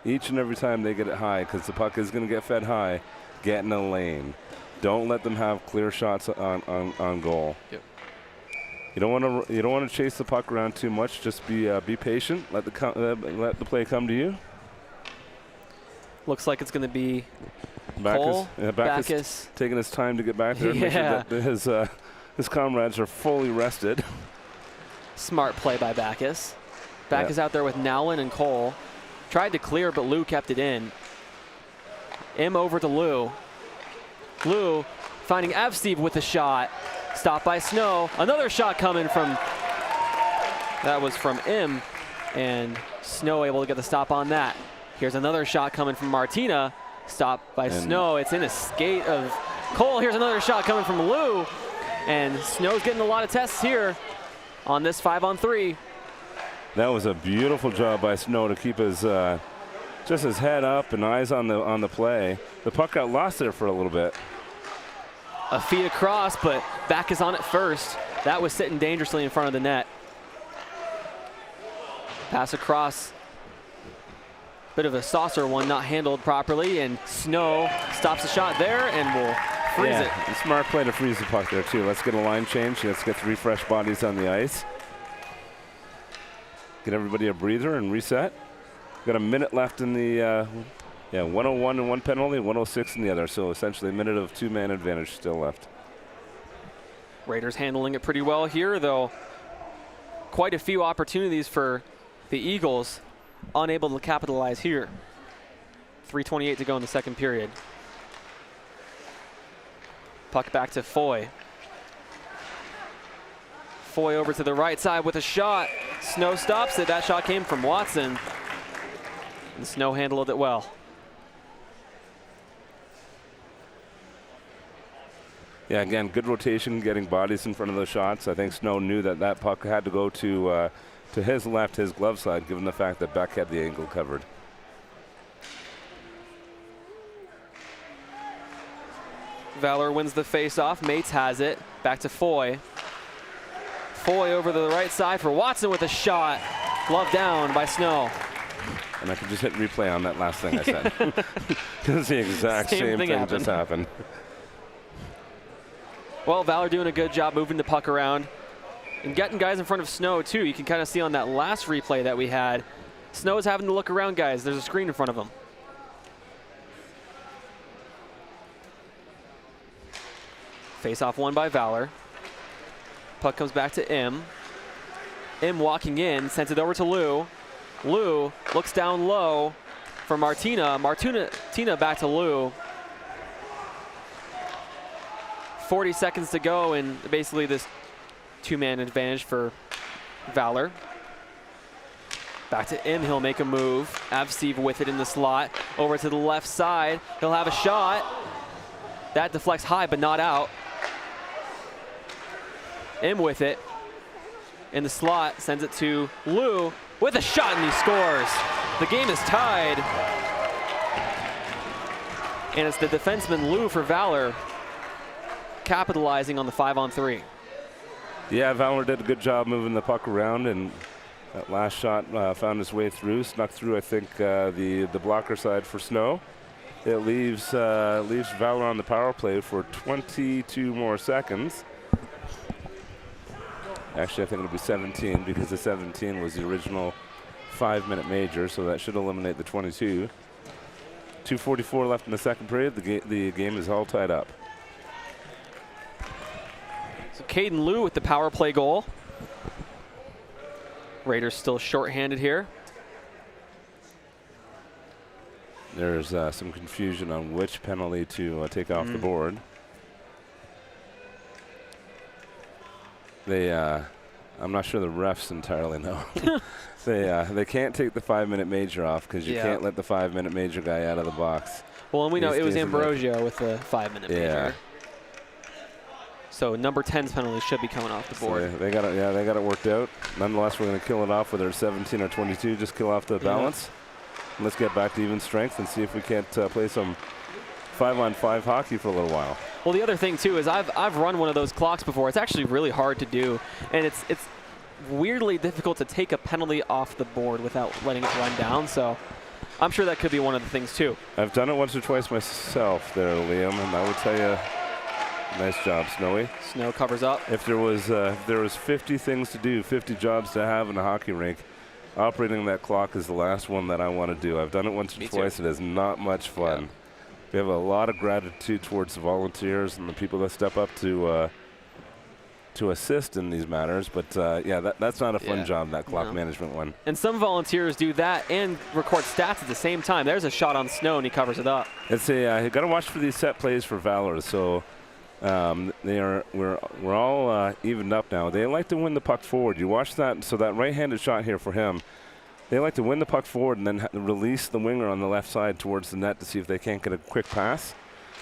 each and every time they get it high, because the puck is going to get fed high, get in a lane. Don't let them have clear shots on goal. Yep. You don't want to chase the puck around too much. Just be patient. Let the play come to you. Looks like it's going to be Bacchus taking his time to get back there and make sure that his comrades are fully rested. Smart play by Bacchus. Bacchus out there with Nowlin and Cole. Tried to clear, but Lou kept it in. Over to Lou. Lou finding Avseev with a shot. Stopped by Snow. Another shot coming from, that was from and Snow able to get the stop on that. Here's another shot coming from Martina. Stopped by Snow. It's in a skate of Cole. Here's another shot coming from Lou. And Snow's getting a lot of tests here on this 5-on-3. That was a beautiful job by Snow to keep his just his head up and eyes on the play. The puck got lost there for a little bit. A feed across, but Bacchus on it first. That was sitting dangerously in front of the net. Pass across. Bit of a saucer one, not handled properly, and Snow stops the shot there and will freeze it. Smart play to freeze the puck there too. Let's get a line change. Let's get 3 fresh bodies on the ice. Get everybody a breather and reset. Got a minute left in the 101 in one penalty, 106 in the other. So essentially a minute of 2-man advantage still left. Raiders handling it pretty well here, though. Quite a few opportunities for the Eagles. Unable to capitalize here. 3:28 to go in the second period. Puck back to Foy. Foy over to the right side with a shot. Snow stops it. That shot came from Watson. And Snow handled it well. Yeah, again, good rotation, getting bodies in front of those shots. I think Snow knew that puck had to go to his left, his glove side, given the fact that Beck had the angle covered. Valor wins the face-off. Mates has it. Back to Foy. Foy over to the right side for Watson with a shot. Glove down by Snow. And I could just hit replay on that last thing I said. It's the exact same thing just happened. Well, Valor doing a good job moving the puck around and getting guys in front of Snow, too. You can kind of see on that last replay that we had, Snow's having to look around, guys. There's a screen in front of him. Face-off won by Valor. Puck comes back to Im. Im walking in, sends it over to Lou. Lou looks down low for Martina. Martina back to Lou. 40 seconds to go, and basically this two-man advantage for Valor. Back to Im, he'll make a move. Avseev with it in the slot. Over to the left side, he'll have a shot. That deflects high, but not out. Im with it. In the slot, sends it to Lou with a shot, and he scores. The game is tied. And it's the defenseman Lou for Valor capitalizing on the 5-on-3. Yeah, Valor did a good job moving the puck around, and that last shot found its way through, snuck through, I think, the blocker side for Snow. It leaves Valor on the power play for 22 more seconds. Actually, I think it'll be 17 because the 17 was the original 5-minute major, so that should eliminate the 22. 2:44 left in the second period. The game is all tied up. So Caden Lou with the power play goal. Raiders still shorthanded here. There's some confusion on which penalty to take off the board. I'm not sure the refs entirely know. They can't take the 5-minute major off because you can't let the 5-minute major guy out of the box. Well, and we know it was Ambrosio with the 5-minute major. So number 10's penalty should be coming off the board. So they got it worked out. Nonetheless, we're going to kill it off whether it's 17 or 22. Just kill off the balance. And let's get back to even strength and see if we can't play some 5-on-5 hockey for a little while. Well, the other thing too is I've run one of those clocks before. It's actually really hard to do, and it's weirdly difficult to take a penalty off the board without letting it run down. So I'm sure that could be one of the things too. I've done it once or twice myself there, Liam, and I would tell you, nice job, Snowy. Snow covers up. If there was 50 things to do, 50 jobs to have in a hockey rink, operating that clock is the last one that I want to do. I've done it once or twice. It is not much fun. Yeah. We have a lot of gratitude towards the volunteers and the people that step up to assist in these matters. But that's not a fun job, that clock management one. And some volunteers do that and record stats at the same time. There's a shot on Snow, and he covers it up. It's you got to watch for these set plays for Valor. So we're all evened up now. They like to win the puck forward. You watch that. So that right-handed shot here for him. They like to win the puck forward and then release the winger on the left side towards the net to see if they can't get a quick pass.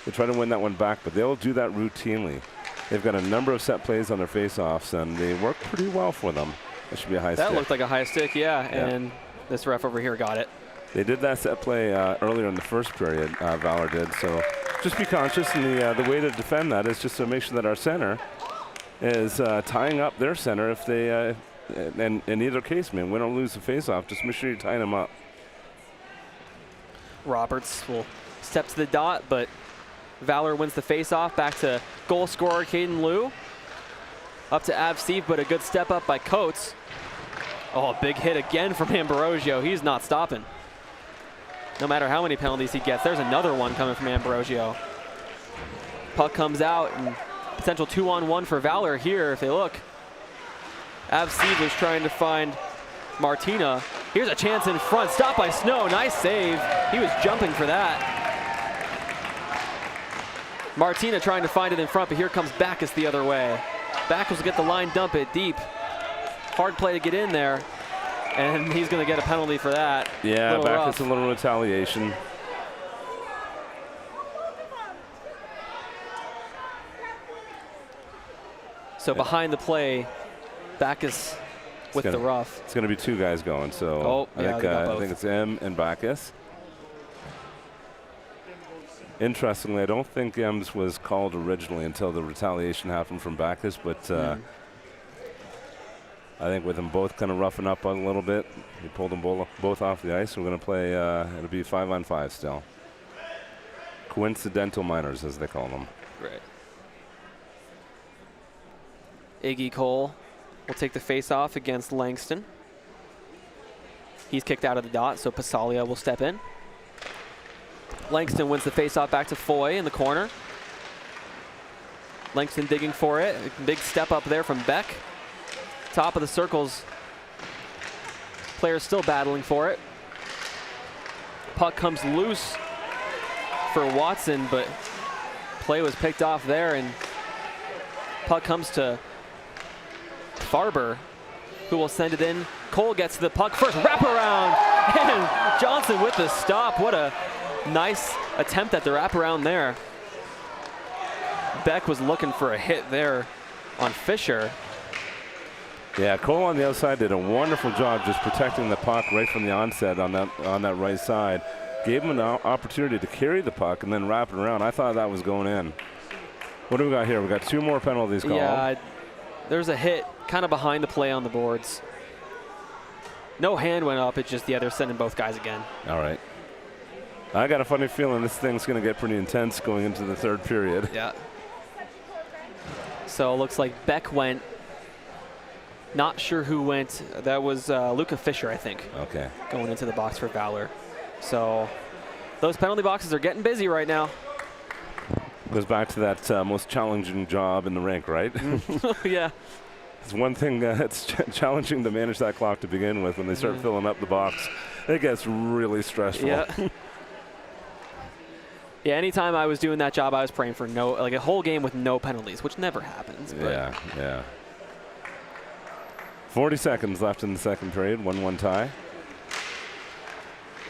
They try to win that one back, but they'll do that routinely. They've got a number of set plays on their face-offs, and they work pretty well for them. That should be a high stick. That looked like a high stick, and this ref over here got it. They did that set play earlier in the first period, Valor did, so just be conscious, and the way to defend that is just to make sure that our center is tying up their center if they and in either case, man, win or lose the face-off, just make sure you tie them up. Roberts will step to the dot, but Valor wins the face-off. Back to goal scorer Caden Lou. Up to Avseev, but a good step up by Coates. Oh, a big hit again from Ambrosio. He's not stopping. No matter how many penalties he gets, there's another one coming from Ambrosio. Puck comes out, and potential 2-on-1 for Valor here if they look. Avseev is trying to find Martina. Here's a chance in front. Stopped by Snow. Nice save. He was jumping for that. Martina trying to find it in front, but here comes Backus the other way. Backus will get the line, dump it deep. Hard play to get in there, and he's going to get a penalty for that. Yeah, Backus a little retaliation. So behind the play, Backus with the rough. It's going to be two guys going, so I think it's M and Backus. Interestingly, I don't think M's was called originally until the retaliation happened from Backus, but I think with them both kind of roughing up a little bit, he pulled them both off the ice. We're going to play, it'll be 5-on-5 still. Coincidental minors, as they call them. Right. Iggy Cole will take the face-off against Langston. He's kicked out of the dot, so Pasalia will step in. Langston wins the face-off back to Foy in the corner. Langston digging for it. A big step up there from Beck. Top of the circles. Players still battling for it. Puck comes loose for Watson, but play was picked off there, and puck comes to Farber, who will send it in. Cole gets the puck first, wraparound, and Johnson with the stop. What a nice attempt at the wraparound there. Beck was looking for a hit there on Fisher. Yeah, Cole on the outside did a wonderful job just protecting the puck right from the onset on that right side. Gave him an opportunity to carry the puck and then wrap it around. I thought that was going in. What do we got here? We got 2 more penalties called. Yeah, there's a hit kind of behind the play on the boards. No hand went up. It's just, they're sending both guys again. All right. I got a funny feeling this thing's going to get pretty intense going into the 3rd period. Yeah. So it looks like Beck went. Not sure who went. That was Luca Fisher, I think. Okay. Going into the box for Valor. So those penalty boxes are getting busy right now. Goes back to that most challenging job in the rink, right? Yeah. It's one thing it's challenging to manage that clock to begin with. When they start filling up the box, it gets really stressful. Yeah. Yeah, anytime I was doing that job, I was praying for like a whole game with no penalties, which never happens. But. Yeah. 40 seconds left in the 2nd period, 1-1 tie.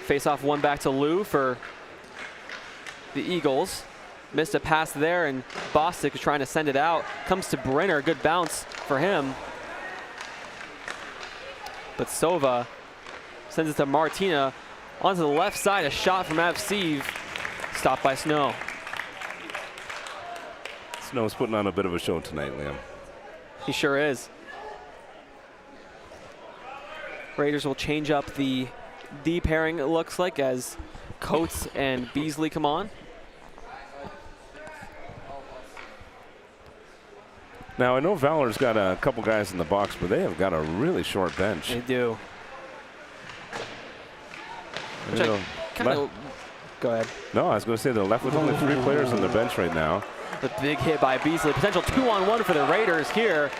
Face-off one back to Lou for the Eagles. Missed a pass there, and Bostic is trying to send it out. Comes to Brenner, good bounce for him. But Sova sends it to Martina. Onto the left side, a shot from Avseev. Stopped by Snow. Snow's putting on a bit of a show tonight, Liam. He sure is. Raiders will change up the D pairing, it looks like, as Coates and Beasley come on. Now, I know Valor's got a couple guys in the box, but they have got a really short bench. They do. Go ahead. No, I was going to say they're left with only 3 players on the bench right now. The big hit by Beasley. Potential 2-on-1 for the Raiders here.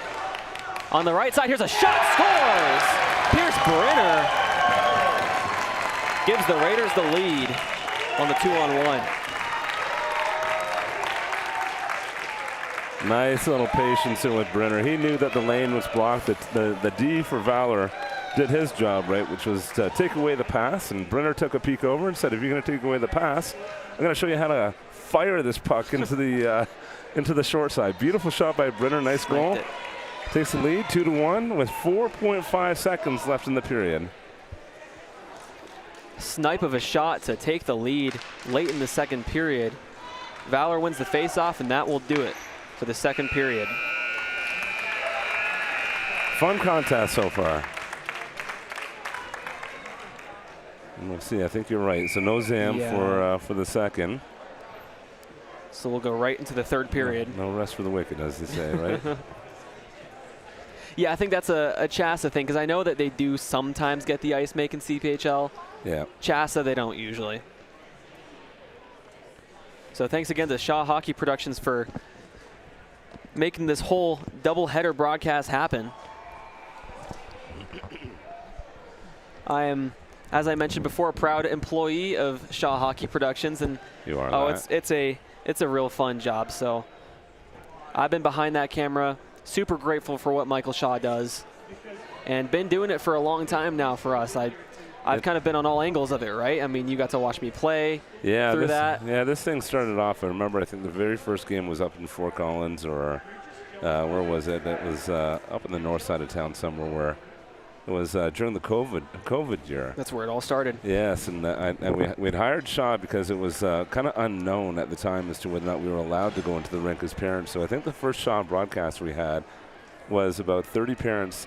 On the right side, here's a shot, scores! Pierce Brenner gives the Raiders the lead on the 2-on-1. Nice little patience in with Brenner. He knew that the lane was blocked. The D for Valor did his job, right, which was to take away the pass, and Brenner took a peek over and said, if you're going to take away the pass, I'm going to show you how to fire this puck into the short side. Beautiful shot by Brenner, nice goal. Takes the lead 2-1 with 4.5 seconds left in the period. Snipe of a shot to take the lead late in the 2nd period. Valor wins the faceoff, and that will do it for the 2nd period. Fun contest so far. And let's see, I think you're right. So no Zam for the 2nd. So we'll go right into the 3rd period. No rest for the wicked, as they say, right? Yeah, I think that's a Chassa thing, because I know that they do sometimes get the ice make in CPHL. Yeah. Chassa, they don't usually. So thanks again to Shaw Hockey Productions for making this whole doubleheader broadcast happen. I am, as I mentioned before, a proud employee of Shaw Hockey Productions, and you are. It's a real fun job. So I've been behind that camera. Super grateful for what Michael Shaw does, and been doing it for a long time now for us. I've kind of been on all angles of it, right? I mean, you got to watch me play through that. Yeah, this thing started off, I remember, I think the very first game was up in Fort Collins, or where was it? It was up in the north side of town somewhere, where it was during the COVID year. That's where it all started. Yes, and we'd hired Shaw because it was kind of unknown at the time as to whether or not we were allowed to go into the rink as parents. So I think the first Shaw broadcast we had was about 30 parents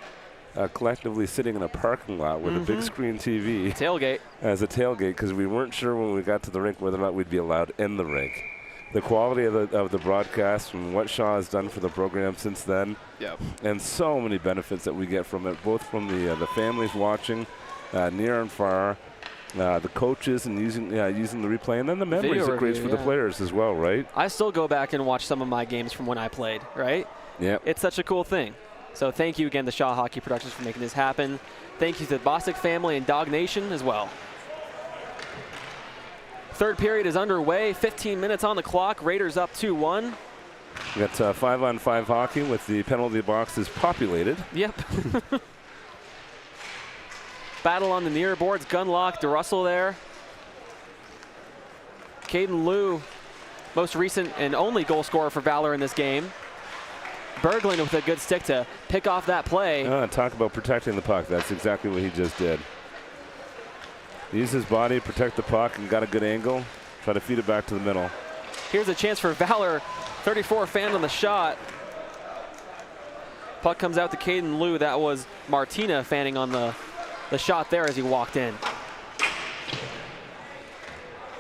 collectively sitting in a parking lot with a big screen TV. Tailgate. As a tailgate, because we weren't sure when we got to the rink whether or not we'd be allowed in the rink. The quality of the broadcast and what Shaw has done for the program since then. Yep. And so many benefits that we get from it, both from the families watching near and far, the coaches and using the replay, and then the memories it creates for the players as well, right? I still go back and watch some of my games from when I played, right? Yeah. It's such a cool thing. So thank you again to Shaw Hockey Productions for making this happen. Thank you to the Bostic family and Dog Nation as well. Third period is underway, 15 minutes on the clock. Raiders up 2-1. We got 5-on-5 hockey with the penalty boxes populated. Yep. Battle on the near boards. Gunlock, DeRussell there. Caden Liu, most recent and only goal scorer for Valor in this game. Berglund with a good stick to pick off that play. Talk about protecting the puck. That's exactly what he just did. Use his body, protect the puck, and got a good angle. Try to feed it back to the middle. Here's a chance for Valor. 34 fan on the shot. Puck comes out to Caden Liu. That was Martina fanning on the shot there as he walked in.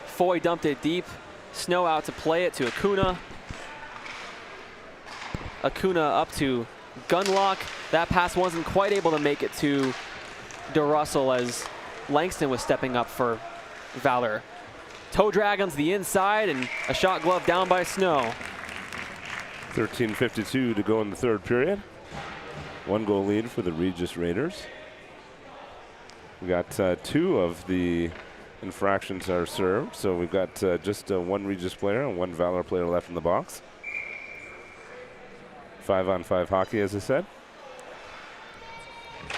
Foy dumped it deep. Snow out to play it to Acuna. Acuna up to Gunlock. That pass wasn't quite able to make it to DeRussell as Langston was stepping up for Valor. Toe drag on the inside and a shot glove down by Snow. 13:52 to go in the third period. 1 goal lead for the Regis Raiders. We got 2 of the infractions are served, so we've got just 1 Regis player and 1 Valor player left in the box. 5-on-5 hockey, as I said.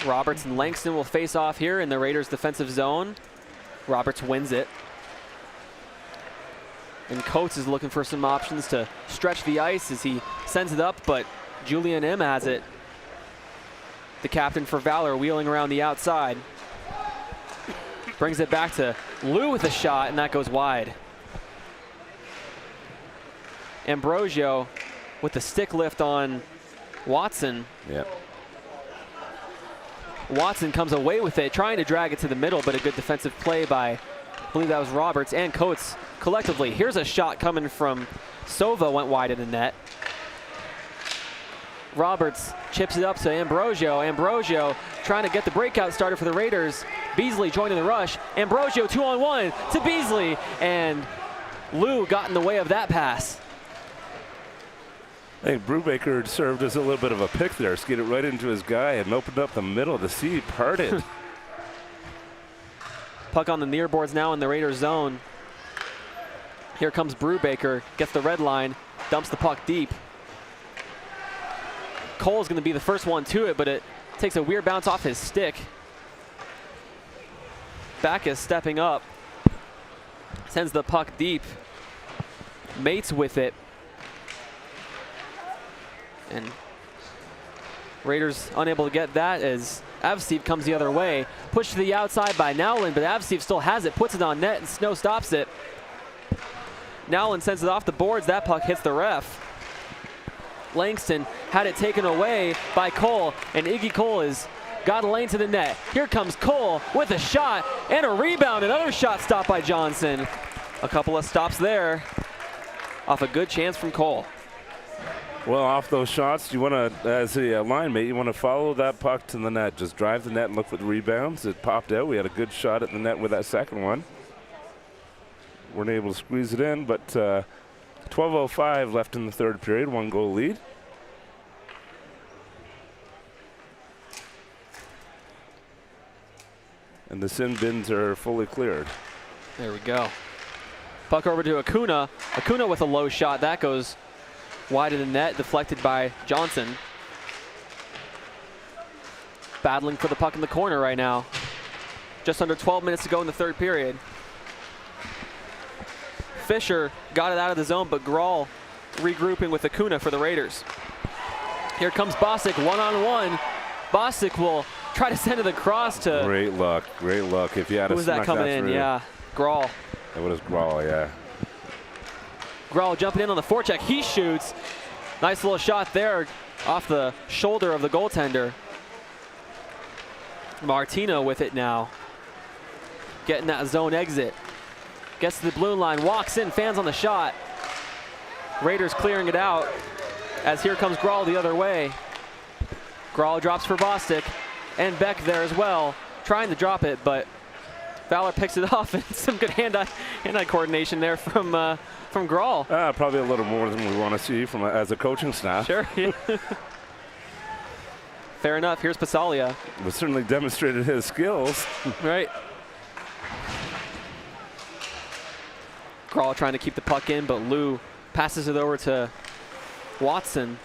Roberts and Langston will face off here in the Raiders' defensive zone. Roberts wins it. And Coates is looking for some options to stretch the ice as he sends it up, but Julian M has it. The captain for Valor wheeling around the outside. Brings it back to Liu with a shot, and that goes wide. Ambrosio with the stick lift on Watson. Yep. Watson comes away with it, trying to drag it to the middle, but a good defensive play by, I believe that was Roberts and Coates collectively. Here's a shot coming from Sova, went wide in the net. Roberts chips it up to Ambrosio. Ambrosio trying to get the breakout started for the Raiders. Beasley joining the rush. Ambrosio 2-on-1 to Beasley, and Liu got in the way of that pass. I think Brubaker served as a little bit of a pick there. Skated right into his guy and opened up the middle. The sea parted. Puck on the near boards now in the Raiders zone. Here comes Brubaker, gets the red line, dumps the puck deep. Cole's going to be the first one to it, but it takes a weird bounce off his stick. Backus stepping up, sends the puck deep, mates with it. And Raiders unable to get that as Avsteve comes the other way. Pushed to the outside by Nowlin, but Avsteve still has it, puts it on net, and Snow stops it. Nowlin sends it off the boards. That puck hits the ref. Langston had it taken away by Cole, and Iggy Cole has got a lane to the net. Here comes Cole with a shot and a rebound. Another shot stopped by Johnson. A couple of stops there off a good chance from Cole. Well, off those shots, you want to, as a line mate, you want to follow that puck to the net. Just drive the net and look for the rebounds. It popped out. We had a good shot at the net with that second one. Weren't able to squeeze it in, but 12:05 left in the third period, 1 goal lead. And the sin bins are fully cleared. There we go. Puck over to Acuna. Acuna with a low shot. That goes wide of the net, deflected by Johnson. Battling for the puck in the corner right now. Just under 12 minutes to go in the third period. Fisher got it out of the zone, but Grawl regrouping with Acuna for the Raiders. Here comes Bostic, one-on-one. Bostic will try to send it across to... Great luck, great luck. If you had who was that coming in? Yeah, Grawl. That was Grawl, yeah. Grawl jumping in on the forecheck. He shoots. Nice little shot there off the shoulder of the goaltender. Martino with it now. Getting that zone exit. Gets to the blue line, walks in, fans on the shot. Raiders clearing it out as here comes Grawl the other way. Grawl drops for Bostic, and Beck there as well, trying to drop it, but Valor picks it off, and some good hand-eye coordination there from Grawl. Probably a little more than we want to see from as a coaching staff. Sure. Yeah. Fair enough. Here's Pasalia. But certainly demonstrated his skills. Right. Grawl trying to keep the puck in, but Lou passes it over to Watson.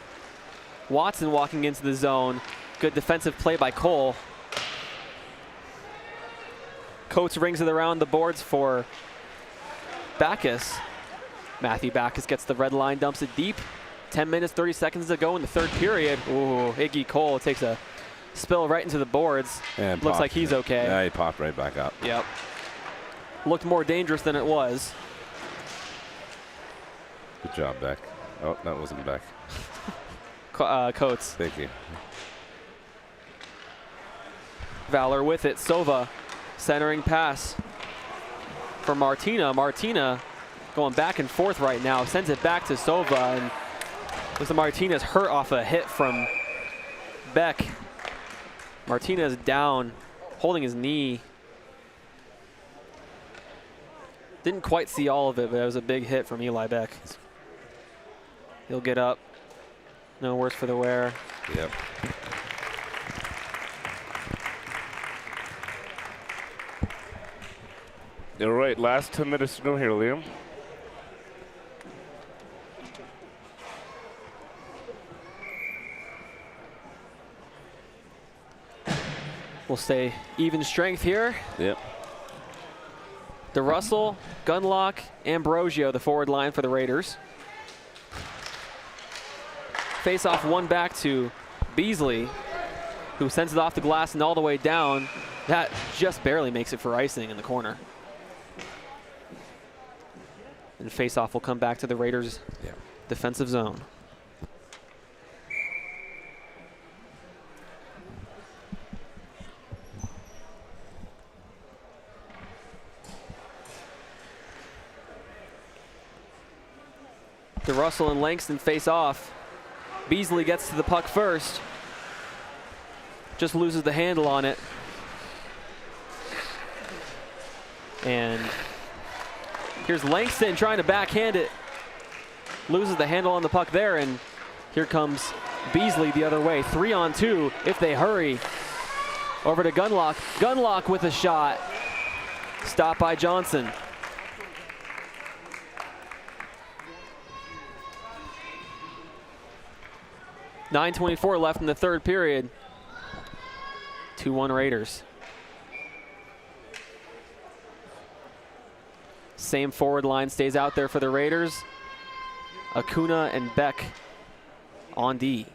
Watson walking into the zone. Good defensive play by Cole. Coates rings it around the boards for Backus. Matthew Backus gets the red line, dumps it deep. 10 minutes, 30 seconds to go in the third period. Ooh, Iggy Cole takes a spill right into the boards. And looks like he's okay. Yeah, he popped right back up. Yep. Looked more dangerous than it was. Good job, Beck. Oh, that wasn't Beck. Coates. Thank you. Valor with it. Sova centering pass for Martina. Martina going back and forth right now. Sends it back to Sova, and looks like Martina's hurt off a hit from Beck. Martina's down, holding his knee. Didn't quite see all of it, but it was a big hit from Eli Beck. He'll get up. No worse for the wear. Yep. All right, last 10 minutes to go here, Liam. We'll stay even strength here. Yep. DeRussell, Gunlock, Ambrosio, the forward line for the Raiders. Face off one back to Beasley, who sends it off the glass and all the way down. That just barely makes it for icing in the corner. And face off will come back to the Raiders' defensive zone. DeRussell and Langston face off. Beasley gets to the puck first. Just loses the handle on it. And here's Langston trying to backhand it. Loses the handle on the puck there, and here comes Beasley the other way. 3-on-2 if they hurry. Over to Gunlock. Gunlock with a shot. Stopped by Johnson. .9:24 left in the third period. 2-1 Raiders. Same forward line stays out there for the Raiders. Acuna and Beck on D.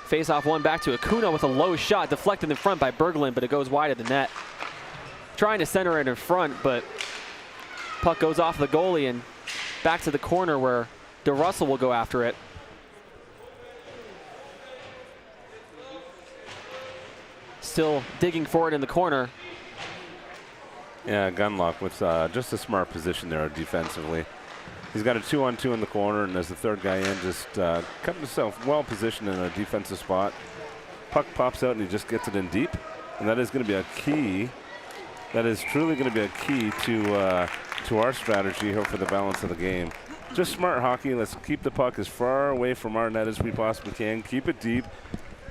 Face off one back to Acuna with a low shot deflected in front by Berglund, but it goes wide of the net. Trying to center it in front, but puck goes off the goalie and back to the corner where DeRussell will go after it. Still digging for it in the corner. Yeah, Gunlock with just a smart position there defensively. He's got a 2-on-2 in the corner, and as the third guy in, just kept himself well positioned in a defensive spot. Puck pops out and he just gets it in deep, and that is going to be a key. That is truly going to be a key to our strategy here for the balance of the game. Just smart hockey. Let's keep the puck as far away from our net as we possibly can. Keep it deep.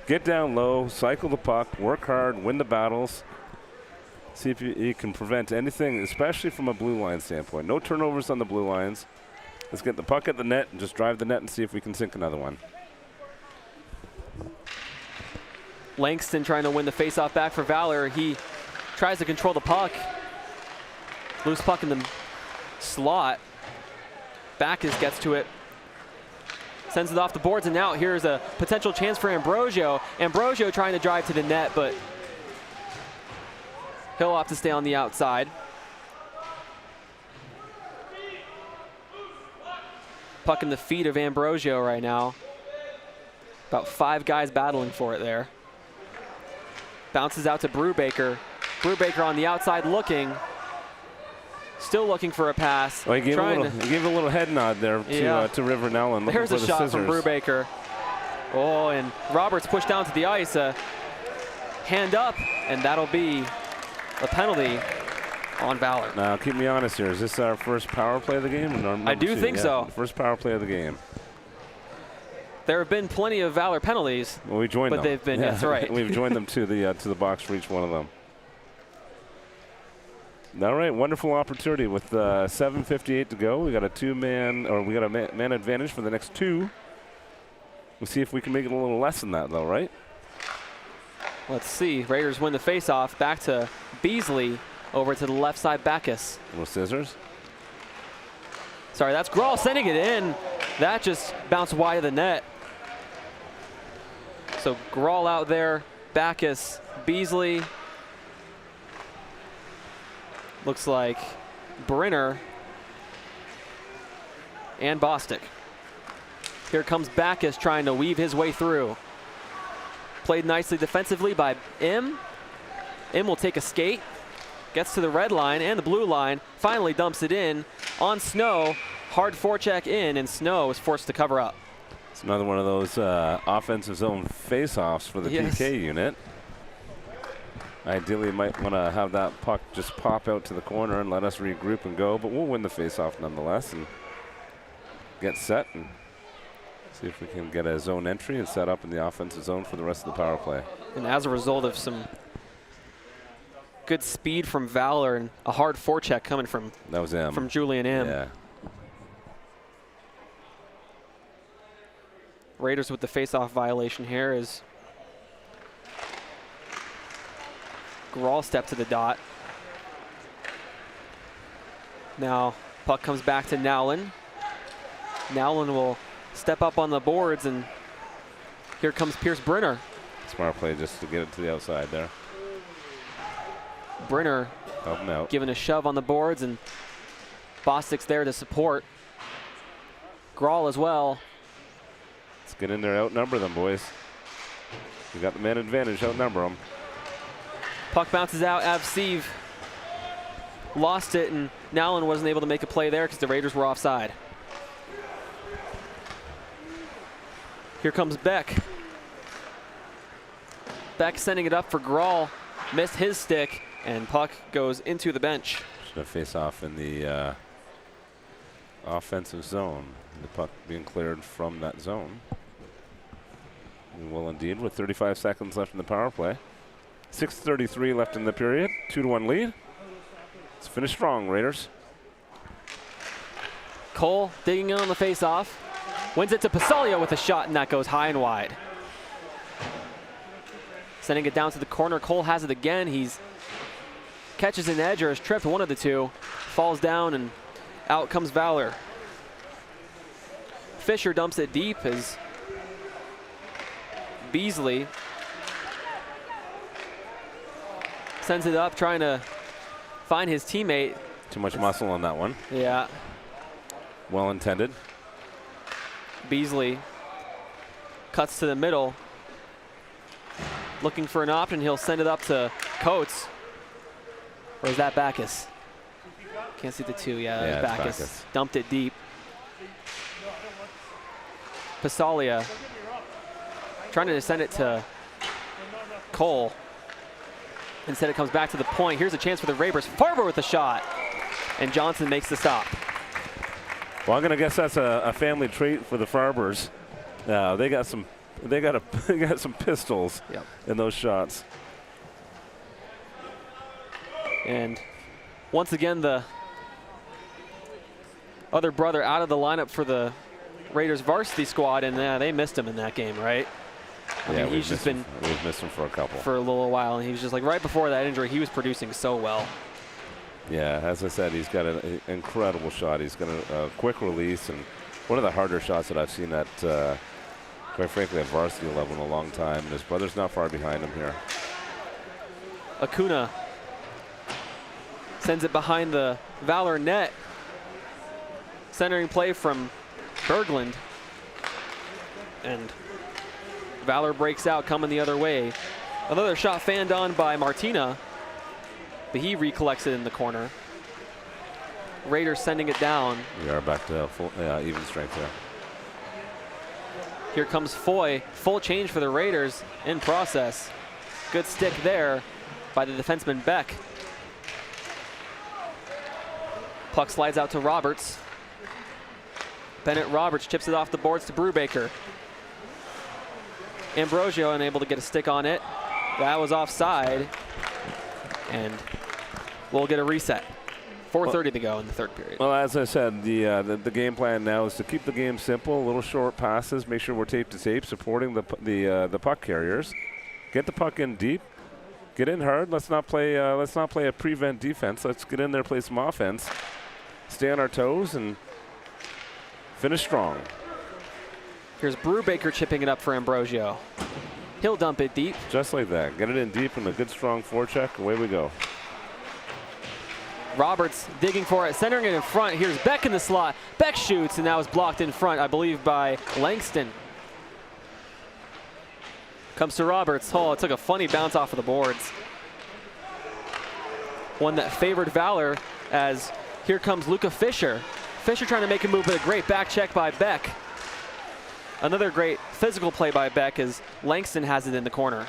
Get down low. Cycle the puck. Work hard. Win the battles. See if you can prevent anything, especially from a blue line standpoint. No turnovers on the blue lines. Let's get the puck at the net and just drive the net and see if we can sink another one. Langston trying to win the faceoff back for Valor. He tries to control the puck. Loose puck in the slot. Backus gets to it. Sends it off the boards, and now here's a potential chance for Ambrosio. Ambrosio trying to drive to the net, but he'll have to stay on the outside. Puck in the feet of Ambrosio right now. About 5 guys battling for it there. Bounces out to Brubaker. Brubaker on the outside looking. Still looking for a pass. Well, he gave a little head nod there to Rivernell. There's a shot from Brubaker. Oh, and Roberts pushed down to the ice. Hand up, and that'll be a penalty on Valor. Now, keep me honest here. Is this our first power play of the game? I do think so. First power play of the game. There have been plenty of Valor penalties. Well, we joined them. But they've been, that's right. We've joined them to the box for each one of them. All right, wonderful opportunity with 7:58 to go. We got a man advantage for the next two. We'll see if we can make it a little less than that, though, right? Let's see. Raiders win the faceoff. Back to Beasley. Over to the left side, Backus. Little scissors. Sorry, that's Grawl sending it in. That just bounced wide of the net. So Grawl out there, Backus, Beasley. Looks like Brenner and Bostic. Here comes Backus trying to weave his way through. Played nicely defensively by M. M will take a skate, gets to the red line and the blue line, finally dumps it in on Snow. Hard forecheck in, and Snow is forced to cover up. It's another one of those offensive zone face-offs for the PK unit. Ideally, you might want to have that puck just pop out to the corner and let us regroup and go, but we'll win the face-off nonetheless and get set and see if we can get a zone entry and set up in the offensive zone for the rest of the power play. And as a result of some good speed from Valor and a hard forecheck coming from Julian M. Yeah. Raiders with the face-off violation here is Grawl step to the dot. Now puck comes back to Nowlin. Nowlin will step up on the boards, and here comes Pierce Brenner. Smart play just to get it to the outside there. Brenner giving a shove on the boards, and Bostic's there to support. Grawl as well. Let's get in there, outnumber them, boys. We got the man advantage, outnumber them. Puck bounces out. Avseev lost it, and Nowlin wasn't able to make a play there because the Raiders were offside. Here comes Beck. Beck sending it up for Grawl. Missed his stick, and puck goes into the bench. Should have face off in the offensive zone. The puck being cleared from that zone. We will indeed, with 35 seconds left in the power play. 6:33 left in the period. 2-1 lead. Let's finish strong, Raiders. Cole digging in on the face-off. Wins it to Pasalia with a shot, and that goes high and wide. Sending it down to the corner. Cole has it again. He's catches an edge or is tripped, one of the two. Falls down, and out comes Valor. Fisher dumps it deep as Beasley sends it up, trying to find his teammate. Too much muscle on that one. Yeah. Well intended. Beasley cuts to the middle. Looking for an option. He'll send it up to Coates. Or is that Backus? Can't see the two. Yeah, Backus. Dumped it deep. Pasalia trying to send it to Cole. Instead, it comes back to the point. Here's a chance for the Raiders. Farber with a shot, and Johnson makes the stop. Well, I'm gonna guess that's a family trait for the Farbers. They got some pistols in those shots. And once again, the other brother out of the lineup for the Raiders varsity squad, and they missed him in that game, right? Yeah, we've missed him for a couple. For a little while, and he was just like, right before that injury, he was producing so well. Yeah, as I said, he's got an incredible shot. He's got a quick release, and one of the harder shots that I've seen at, quite frankly, at varsity level in a long time. And his brother's not far behind him here. Acuna sends it behind the Valor net. Centering play from Berglund. And Valor breaks out, coming the other way. Another shot fanned on by Martina, but he recollects it in the corner. Raiders sending it down. We are back to full, even strength here. Here comes Foy, full change for the Raiders in process. Good stick there by the defenseman Beck. Puck slides out to Roberts. Bennett Roberts chips it off the boards to Brubaker. Ambrosio unable to get a stick on it. That was offside. And we'll get a reset. 4:30 to go in the third period. Well, as I said, the game plan now is to keep the game simple, little short passes, make sure we're tape to tape, supporting the puck carriers. Get the puck in deep, get in hard. Let's not play a prevent defense. Let's get in there, play some offense, stay on our toes, and finish strong. Here's Brubaker chipping it up for Ambrosio. He'll dump it deep. Just like that. Get it in deep and a good strong forecheck. Away we go. Roberts digging for it, centering it in front. Here's Beck in the slot. Beck shoots, and that was blocked in front, I believe, by Langston. Comes to Roberts. Oh, it took a funny bounce off of the boards. One that favored Valor, as here comes Luca Fisher. Fisher trying to make a move, but a great back check by Beck. Another great physical play by Beck as Langston has it in the corner.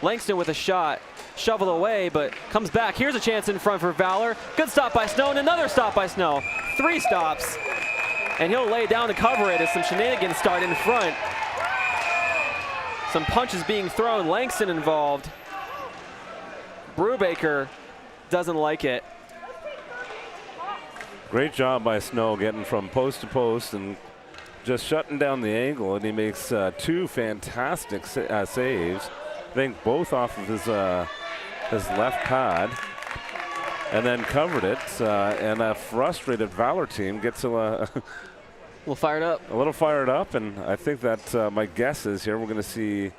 Langston with a shot, shoveled away, but comes back. Here's a chance in front for Valor. Good stop by Snow, and another stop by Snow. 3 stops, and he'll lay down to cover it as some shenanigans start in front. Some punches being thrown, Langston involved. Brubaker doesn't like it. Great job by Snow getting from post to post and just shutting down the angle, and he makes 2 fantastic saves. I think both off of his left pad, and then covered it. And a frustrated Valor team gets a little fired up. A little fired up, and I think that my guess is here we're going to see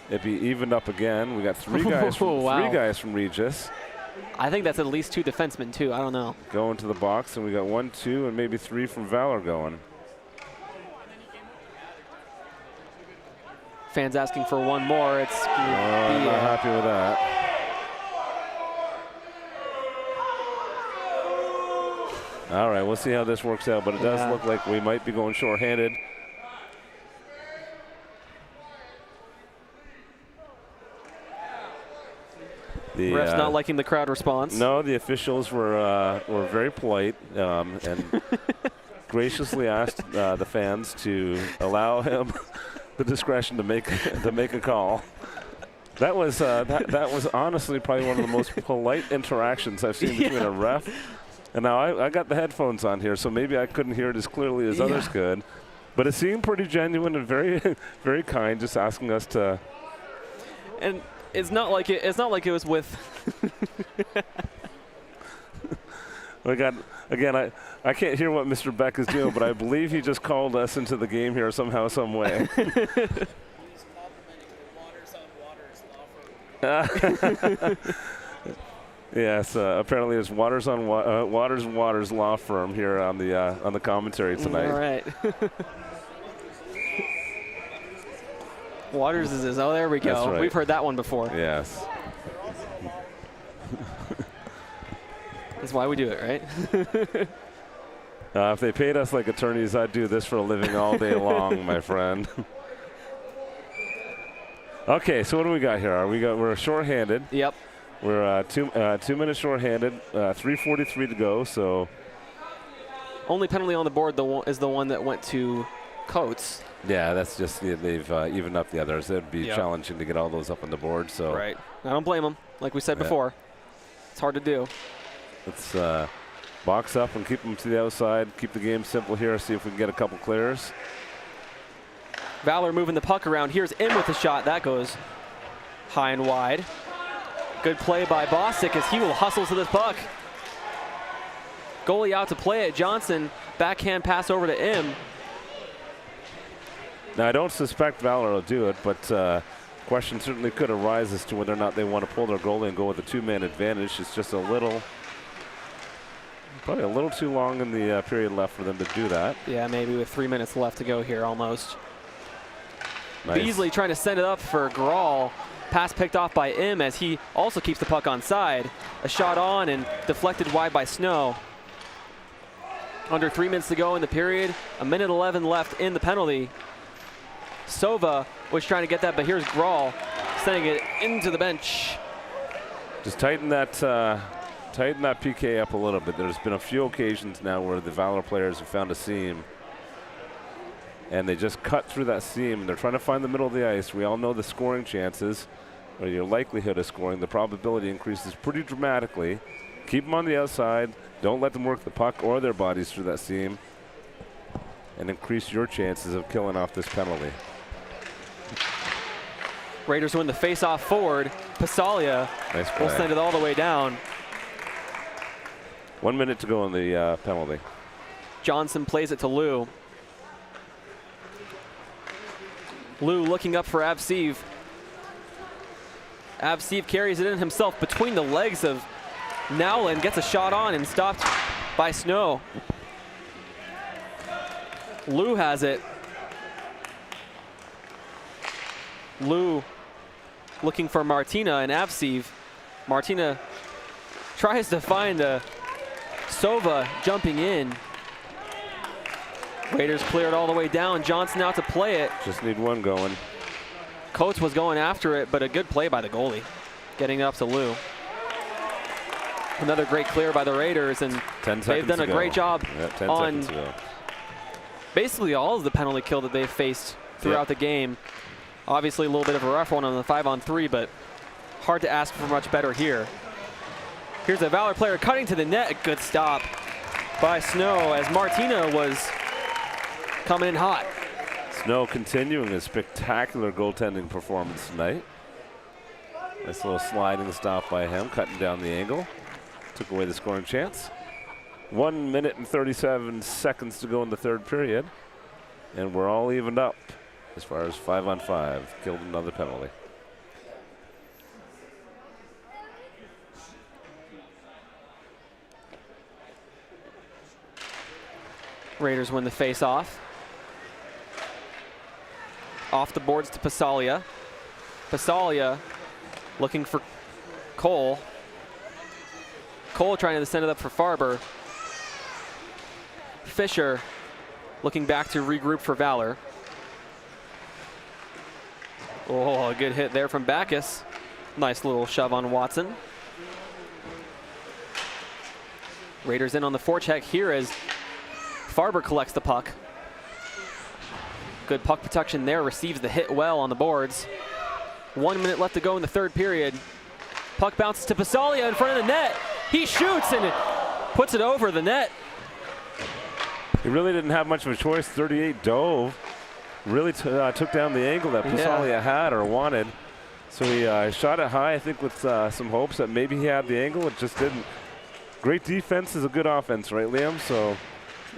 it be evened up again. We got 3 guys from, wow. 3 guys from Regis. I think that's at least 2 defensemen too. I don't know. Going to the box, and we got 1, 2, and maybe 3 from Valor going. Fans asking for one more. It's I'm not happy with that. All right, we'll see how this works out, but it does look like we might be going shorthanded. The ref's not liking the crowd response. No, the officials were very polite and graciously asked the fans to allow him the discretion to make a call. That was that was honestly probably one of the most polite interactions I've seen between a ref. And now I got the headphones on here, so maybe I couldn't hear it as clearly as others could. But it seemed pretty genuine and very very kind, just asking us to. And it's not like it was with. We got again. I can't hear what Mr. Beck is doing, but I believe he just called us into the game here somehow, some way. Yes, apparently it's Waters law firm here on the commentary tonight. All right. Waters is his. Oh, there we go. Right. We've heard that one before. Yes. That's why we do it, right? If they paid us like attorneys, I'd do this for a living all day long, my friend. Okay, so what do we got here? We're shorthanded. Yep. We're 2 minutes shorthanded. 3:43 to go. So only penalty on the board is the one that went to Coates. yeah, that's just they've evened up the others. It'd be challenging to get all those up on the board. So right. I don't blame them. Like we said before, it's hard to do. Let's box up and keep them to the outside. Keep the game simple here. See if we can get a couple clears. Valor moving the puck around. Here's in with the shot. That goes high and wide. Good play by Bostic as he will hustle to this puck. Goalie out to play it. Johnson, backhand pass over to Im. Now, I don't suspect Valor will do it, but question certainly could arise as to whether or not they want to pull their goalie and go with a 2-man advantage. It's just probably a little too long in the period left for them to do that. Yeah, maybe with 3 minutes left to go here almost. Nice. Beasley trying to send it up for Grawl. Pass picked off by Im as he also keeps the puck on side. A shot on and deflected wide by Snow. Under 3 minutes to go in the period. A minute 11 left in the penalty. Sova was trying to get that, but here's Grawl sending it into the bench. Just tighten that PK up a little bit. There's been a few occasions now where the Valor players have found a seam, and they just cut through that seam, and they're trying to find the middle of the ice. We all know the scoring chances, or your likelihood of scoring, the probability increases pretty dramatically. Keep them on the outside. Don't let them work the puck or their bodies through that seam, and increase your chances of killing off this penalty. Raiders win the face-off forward. Pasalia Nice will play. send it all the way down. 1 minute to go in the penalty. Johnson plays it to Lou. Lou looking up for Avseev. Avseev carries it in himself between the legs of Nowlin, gets a shot on and stopped by Snow. Lou has it. Lou looking for Martina and Avseev. Martina tries to find Sova jumping in. Raiders clear it all the way down. Johnson out to play it. Just need one going. Coates was going after it, but a good play by the goalie, getting it up to Lou. Another great clear by the Raiders, and 10 seconds they've done a to go. great job Yeah, 10 on seconds to go. basically all of the penalty kill that they've faced throughout the game. Obviously a little bit of a rough one on the 5-on-3, but hard to ask for much better here. Here's a Valor player cutting to the net. A good stop by Snow as Martina was coming in hot. Snow continuing his spectacular goaltending performance tonight. Nice little sliding stop by him, cutting down the angle. Took away the scoring chance. 1 minute and 37 seconds to go in the third period. And we're all evened up as far as 5-on-5. Killed another penalty. Raiders win the face-off. Off the boards to Pasalia. Pasalia looking for Cole. Cole trying to send it up for Farber. Fisher looking back to regroup for Valor. Oh, a good hit there from Backus. Nice little shove on Watson. Raiders in on the forecheck here as Farber collects the puck. Good puck protection there, receives the hit well on the boards. 1 minute left to go in the third period. Puck bounces to Pasalia in front of the net. He shoots and it puts it over the net. He really didn't have much of a choice. 38 dove. Really took down the angle that Pasalia had or wanted. So he shot it high, I think with some hopes that maybe he had the angle. It just didn't. Great defense is a good offense, right, Liam? So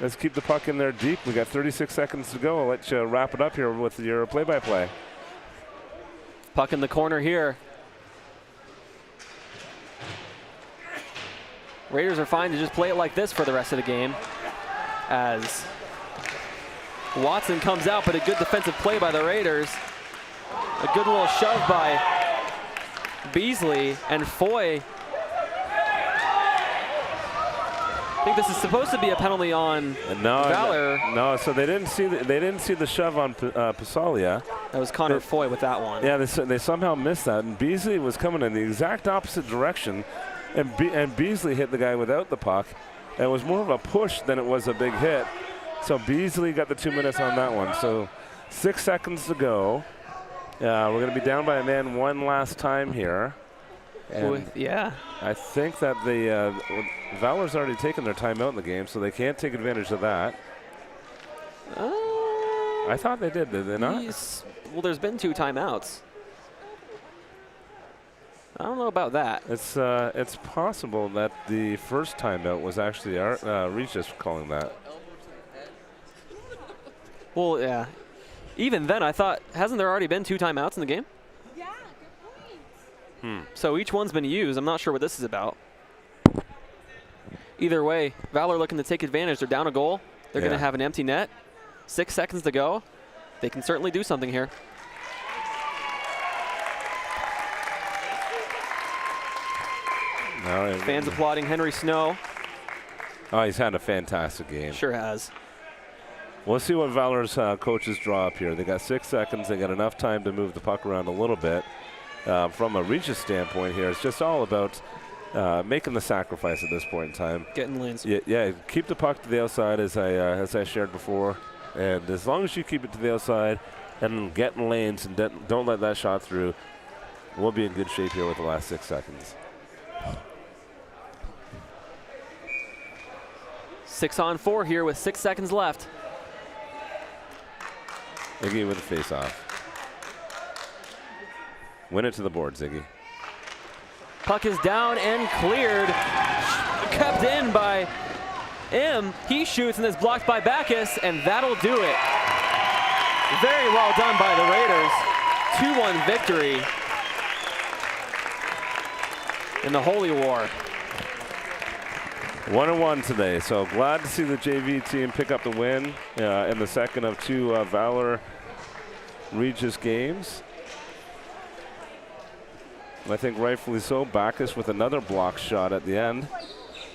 let's keep the puck in there deep. We got 36 seconds to go. I'll let you wrap it up here with your play-by-play. Puck in the corner here. Raiders are fine to just play it like this for the rest of the game as Watson comes out, but a good defensive play by the Raiders. A good little shove by Beasley and Foy. I think this is supposed to be a penalty on Valor. No, so they didn't see the shove on Pasalia. That was Connor Foy with that one. Yeah, they somehow missed that, and Beasley was coming in the exact opposite direction, and Beasley hit the guy without the puck. And it was more of a push than it was a big hit. So Beasley got the 2 minutes on that one. So 6 seconds to go. We're going to be down by a man one last time here. And yeah. I think that the Valor's already taken their timeout in the game, so they can't take advantage of that. I thought they did they not? Well, there's been 2 timeouts. I don't know about that. It's possible that the first timeout was actually Regis calling that. Well, yeah. Even then, I thought, hasn't there already been 2 timeouts in the game? Yeah, good point. So each one's been used. I'm not sure what this is about. Either way, Valor looking to take advantage. They're down a goal. They're going to have an empty net. 6 seconds to go. They can certainly do something here. Fans applauding Henry Snow. Oh, he's had a fantastic game. Sure has. We'll see what Valor's coaches draw up here. They got 6 seconds. They got enough time to move the puck around a little bit. From a Regis standpoint here, it's just all about making the sacrifice at this point in time. Getting lanes. Yeah, keep the puck to the outside as I shared before. And as long as you keep it to the outside and get in lanes and don't let that shot through, we'll be in good shape here with the last 6 seconds. 6-on-4 here with 6 seconds left. Ziggy with a face-off. Win it to the board, Ziggy. Puck is down and cleared. Kept in by M. He shoots and is blocked by Backus, and that'll do it. Very well done by the Raiders. 2-1 victory in the Holy War. 1-1 today, so glad to see the JV team pick up the win in the second of 2 Valor Regis games. I think rightfully so. Backus with another block shot at the end.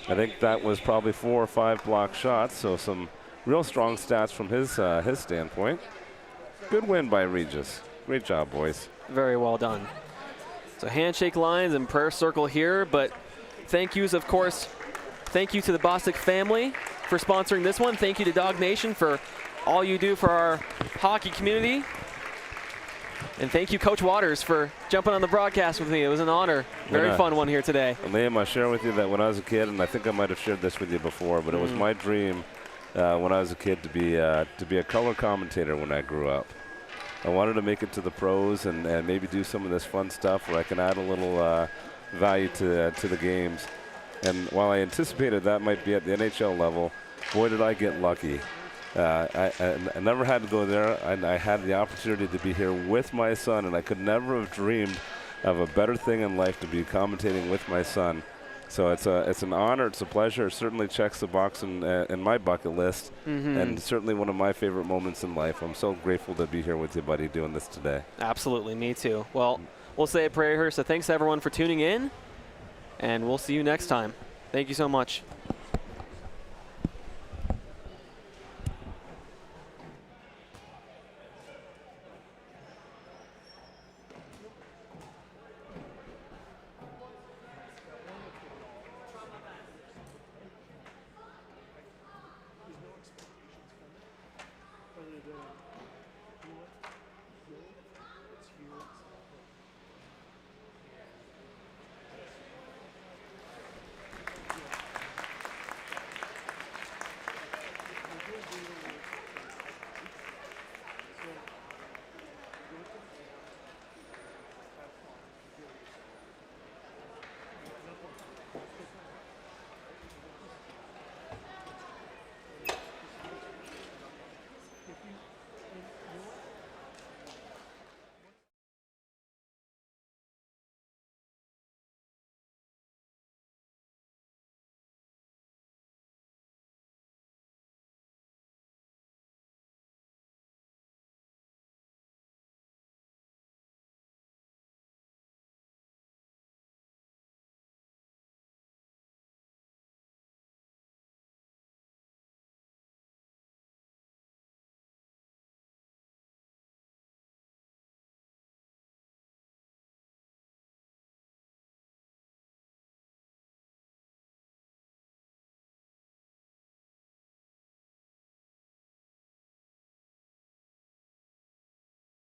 I think that was probably 4 or 5 block shots, so some real strong stats from his standpoint. Good win by Regis. Great job, boys. Very well done. So handshake lines and prayer circle here, but thank yous, of course. Thank you to the Bostic family for sponsoring this one. Thank you to Dog Nation for all you do for our hockey community. And thank you, Coach Waters, for jumping on the broadcast with me. It was an honor. Very fun one here today. Liam, I share with you that when I was a kid, and I think I might have shared this with you before, but it was my dream when I was a kid to be a color commentator when I grew up. I wanted to make it to the pros and maybe do some of this fun stuff where I can add a little value to the games. And while I anticipated that might be at the NHL level, boy, did I get lucky. I never had to go there, and I had the opportunity to be here with my son, and I could never have dreamed of a better thing in life to be commentating with my son. So it's an honor, it's a pleasure. It certainly checks the box in my bucket list, and certainly one of my favorite moments in life. I'm so grateful to be here with you, buddy, doing this today. Absolutely, me too. Well, we'll say a prayer here, so thanks everyone for tuning in, and we'll see you next time. Thank you so much.